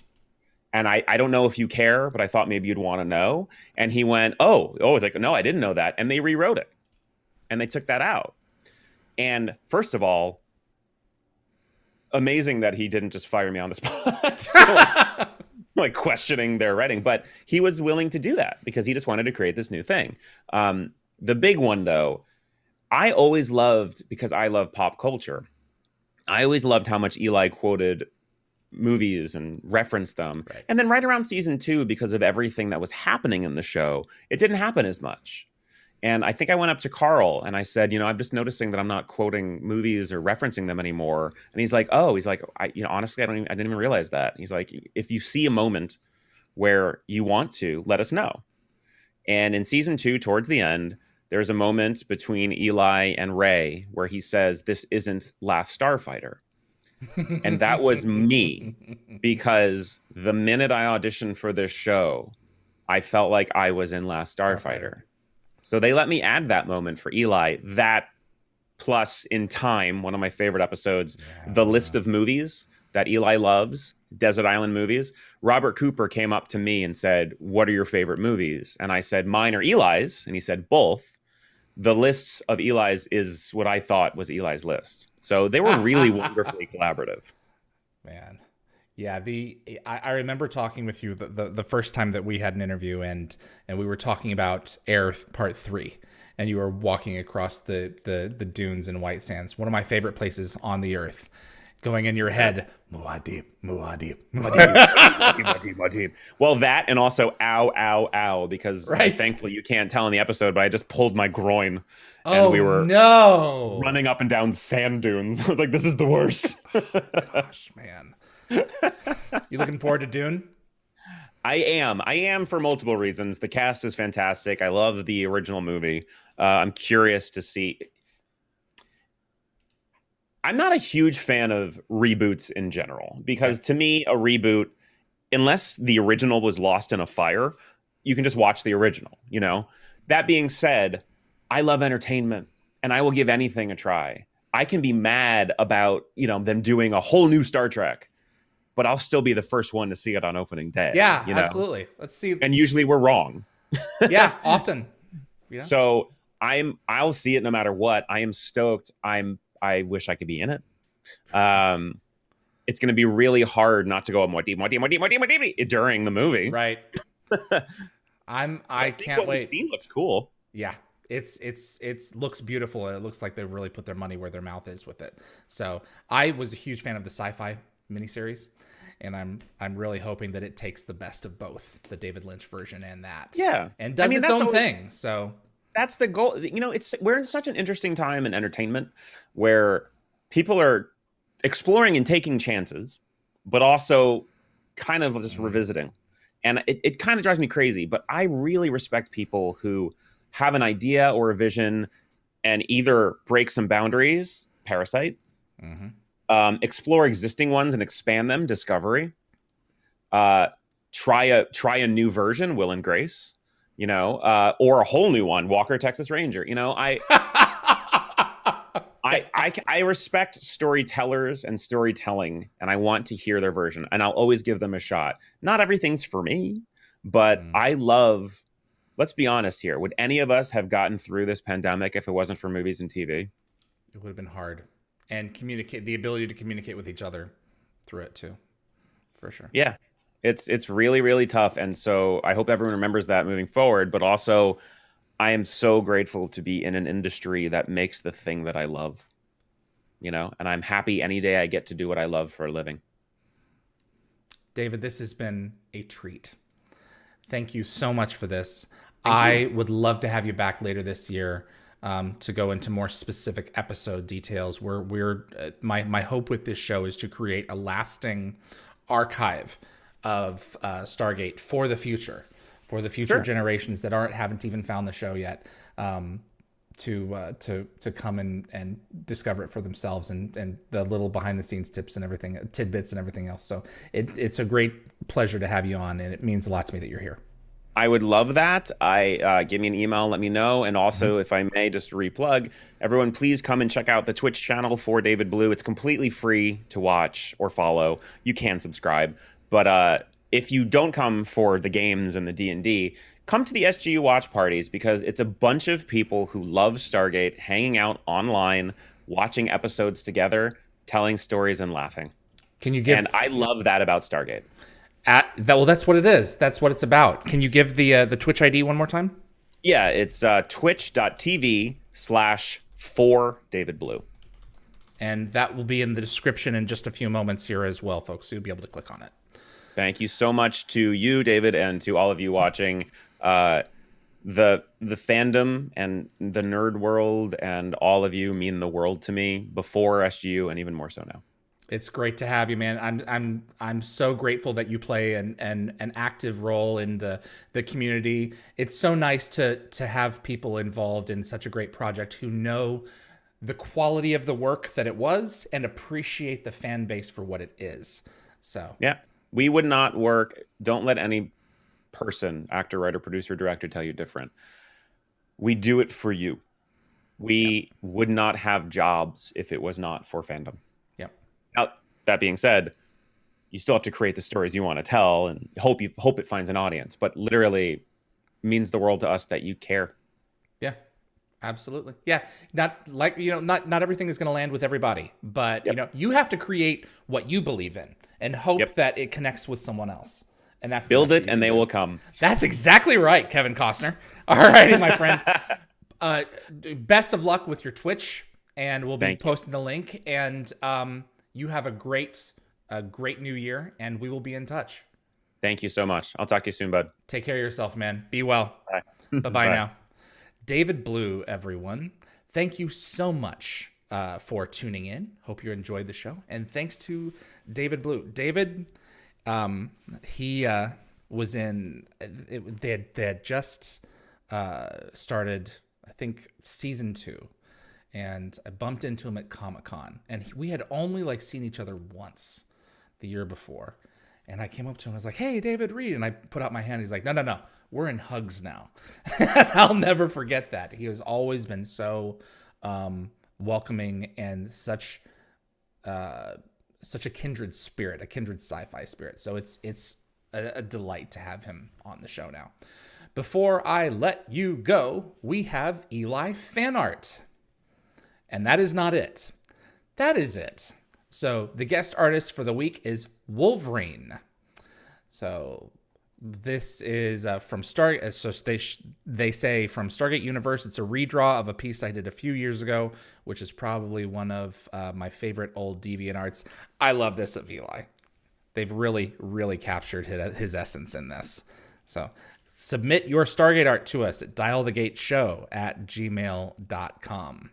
Speaker 2: And I don't know if you care, but I thought maybe you'd want to know." And he went, oh, it's like, "No, I didn't know that." And they rewrote it. And they took that out. And first of all, amazing that he didn't just fire me on the spot. like questioning their writing. But he was willing to do that because he just wanted to create this new thing. The big one, though, I always loved, because I love pop culture, I always loved how much Eli quoted movies and referenced them. Right. And then right around season 2, because of everything that was happening in the show, it didn't happen as much. And I think I went up to Carl and I said, "I'm just noticing that I'm not quoting movies or referencing them anymore." And he's like, "Honestly, I didn't even realize that." He's like, "If you see a moment where you want to, let us know." And in season 2, towards the end, there's a moment between Eli and Ray where he says, "This isn't Last Starfighter." And that was me, because the minute I auditioned for this show, I felt like I was in Last Starfighter. So they let me add that moment for Eli. That plus In Time, one of my favorite episodes, the list of movies that Eli loves, desert island movies. Robert Cooper came up to me and said, "What are your favorite movies?" And I said, "Mine are Eli's." And he said, "Both." The lists of Eli's is what I thought was Eli's list. So they were really wonderfully collaborative.
Speaker 1: Man. Yeah, I remember talking with you the first time that we had an interview, and we were talking about Air Part 3, and you were walking across the dunes in White Sands, one of my favorite places on the earth. Going in your head, Muad'Dib, Muad'Dib,
Speaker 2: Muad'Dib. Well, that, and also ow, ow, ow, because thankfully you can't tell in the episode, but I just pulled my groin, and we were running up and down sand dunes. I was like, this is the worst.
Speaker 1: Gosh, man. You looking forward to Dune?
Speaker 2: I am for multiple reasons. The cast is fantastic. I love the original movie. I'm curious to see. I'm not a huge fan of reboots in general, because to me, a reboot, unless the original was lost in a fire, you can just watch the original, you know? That being said, I love entertainment, and I will give anything a try. I can be mad about, them doing a whole new Star Trek, but I'll still be the first one to see it on opening day.
Speaker 1: Yeah, absolutely. Let's see.
Speaker 2: And usually we're wrong.
Speaker 1: Yeah, often. Yeah.
Speaker 2: So I'll see it no matter what. I am stoked. I wish I could be in it. It's going to be really hard not to go more deep during the movie.
Speaker 1: Right. I can't wait.
Speaker 2: What looks cool.
Speaker 1: Yeah. It's looks beautiful, and it looks like they've really put their money where their mouth is with it. So I was a huge fan of the Sci-Fi miniseries, and I'm really hoping that it takes the best of both the David Lynch version and that.
Speaker 2: Yeah.
Speaker 1: And does its own thing. So
Speaker 2: that's the goal. We're in such an interesting time in entertainment where people are exploring and taking chances, but also kind of just revisiting. And it kind of drives me crazy, but I really respect people who have an idea or a vision and either break some boundaries, Parasite, explore existing ones and expand them, Discovery, try a new version, Will and Grace, or a whole new one, Walker, Texas Ranger. I respect storytellers and storytelling, and I want to hear their version, and I'll always give them a shot. Not everything's for me, but I love, let's be honest here. Would any of us have gotten through this pandemic if it wasn't for movies and TV?
Speaker 1: It would have been hard. And the ability to communicate with each other through it too, for sure.
Speaker 2: Yeah. It's really, really tough. And so I hope everyone remembers that moving forward. But also, I am so grateful to be in an industry that makes the thing that I love, and I'm happy any day I get to do what I love for a living.
Speaker 1: David, this has been a treat. Thank you so much for this. I would love to have you back later this year to go into more specific episode details. My hope with this show is to create a lasting archive of Stargate for the future generations that haven't even found the show yet, to come and discover it for themselves, and the little behind the scenes tidbits and everything else. So it's a great pleasure to have you on, and it means a lot to me that you're here.
Speaker 2: I would love that. Give me an email, let me know. And also, if I may just replug, everyone, please come and check out the Twitch channel for David Blue. It's completely free to watch or follow. You can subscribe. But if you don't come for the games and the D&D, come to the SGU watch parties, because it's a bunch of people who love Stargate hanging out online, watching episodes together, telling stories and laughing. And I love that about Stargate.
Speaker 1: That's what it is. That's what it's about. Can you give the Twitch ID one more time?
Speaker 2: Yeah, it's twitch.tv/4DavidBlue.
Speaker 1: And that will be in the description in just a few moments here as well, folks. So you'll be able to click on it.
Speaker 2: Thank you so much to you, David, and to all of you watching. The fandom and the nerd world and all of you mean the world to me before SGU, and even more so now.
Speaker 1: It's great to have you, man. I'm so grateful that you play an active role in the community. It's so nice to have people involved in such a great project who know the quality of the work that it was and appreciate the fan base for what it is. So
Speaker 2: Yeah, we would not work. Don't let any person, actor, writer, producer, director, tell you different. We do it for you. We would not have jobs if it was not for fandom.
Speaker 1: yeah.
Speaker 2: Now, that being said, you still have to create the stories you want to tell and hope it finds an audience. But literally, means the world to us that you care.
Speaker 1: Yeah. Absolutely. Yeah. Not like, not everything is going to land with everybody, but you have to create what you believe in and hope that it connects with someone else. And that's
Speaker 2: build it and they will come.
Speaker 1: That's exactly right, Kevin Costner. All righty, my friend. Best of luck with your Twitch, and we'll be posting the link. And you have a great new year, and we will be in touch.
Speaker 2: Thank you so much. I'll talk to you soon, bud.
Speaker 1: Take care of yourself, man. Be well.
Speaker 2: Bye.
Speaker 1: Bye-bye now. David Blue, everyone. Thank you so much for tuning in. Hope you enjoyed the show. And thanks to David Blue. David, he was in, they had just started, I think, season 2. And I bumped into him at Comic-Con. And we had only seen each other once the year before. And I came up to him, I was like, hey, David Reed. And I put out my hand. He's like, no. We're in hugs now. I'll never forget that. He has always been so welcoming and such a kindred spirit, a kindred sci-fi spirit. So it's a delight to have him on the show now. Before I let you go, we have Eli fan art. And that is not it. That is it. So the guest artist for the week is Wolverine. So this is from Stargate. So they say from Stargate Universe. It's a redraw of a piece I did a few years ago, which is probably one of my favorite old DeviantArts. I love this of Eli. They've really, really captured his essence in this. So submit your Stargate art to us at dialthegateshow@gmail.com.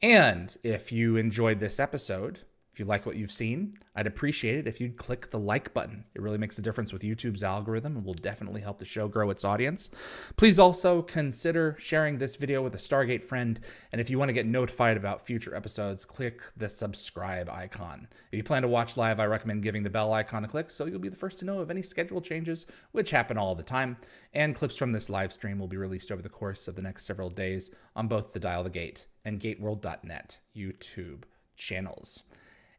Speaker 1: And if you enjoyed this episode, if you like what you've seen, I'd appreciate it if you'd click the like button. It really makes a difference with YouTube's algorithm and will definitely help the show grow its audience. Please also consider sharing this video with a Stargate friend. And if you want to get notified about future episodes, click the subscribe icon. If you plan to watch live, I recommend giving the bell icon a click so you'll be the first to know of any schedule changes, which happen all the time. And clips from this live stream will be released over the course of the next several days on both the Dial the Gate and GateWorld.net YouTube channels.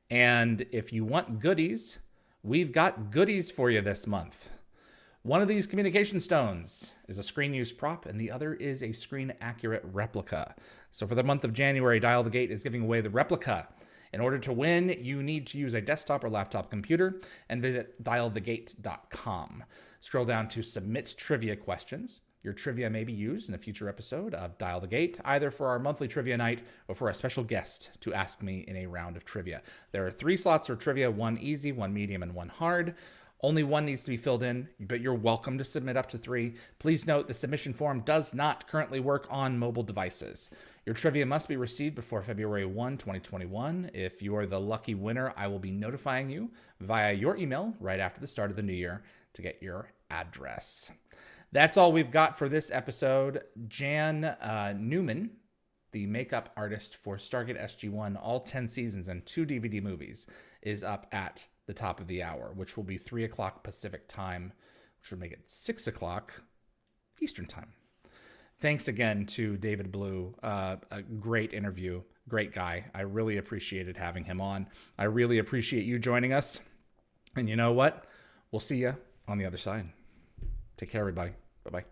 Speaker 1: And if you want goodies, we've got goodies for you this month. One of these communication stones is a screen use prop, and the other is a screen accurate replica. So for the month of January, Dial the Gate is giving away the replica. In order to win, you need to use a desktop or laptop computer and visit dialthegate.com. Scroll down to submit trivia questions. Your trivia may be used in a future episode of Dial the Gate, either for our monthly trivia night or for a special guest to ask me in a round of trivia. There are 3 slots for trivia, 1 easy, 1 medium, and 1 hard. Only 1 needs to be filled in, but you're welcome to submit up to 3. Please note the submission form does not currently work on mobile devices. Your trivia must be received before February 1, 2021. If you are the lucky winner, I will be notifying you via your email right after the start of the new year to get your address. That's all we've got for this episode. Jan Newman, the makeup artist for Stargate SG-1, all 10 seasons and 2 DVD movies, is up at the top of the hour, which will be 3 o'clock Pacific time, which would make it 6 o'clock Eastern time. Thanks again to David Blue. A great interview, great guy. I really appreciated having him on. I really appreciate you joining us. And you know what? We'll see you on the other side. Take care, everybody. Bye-bye.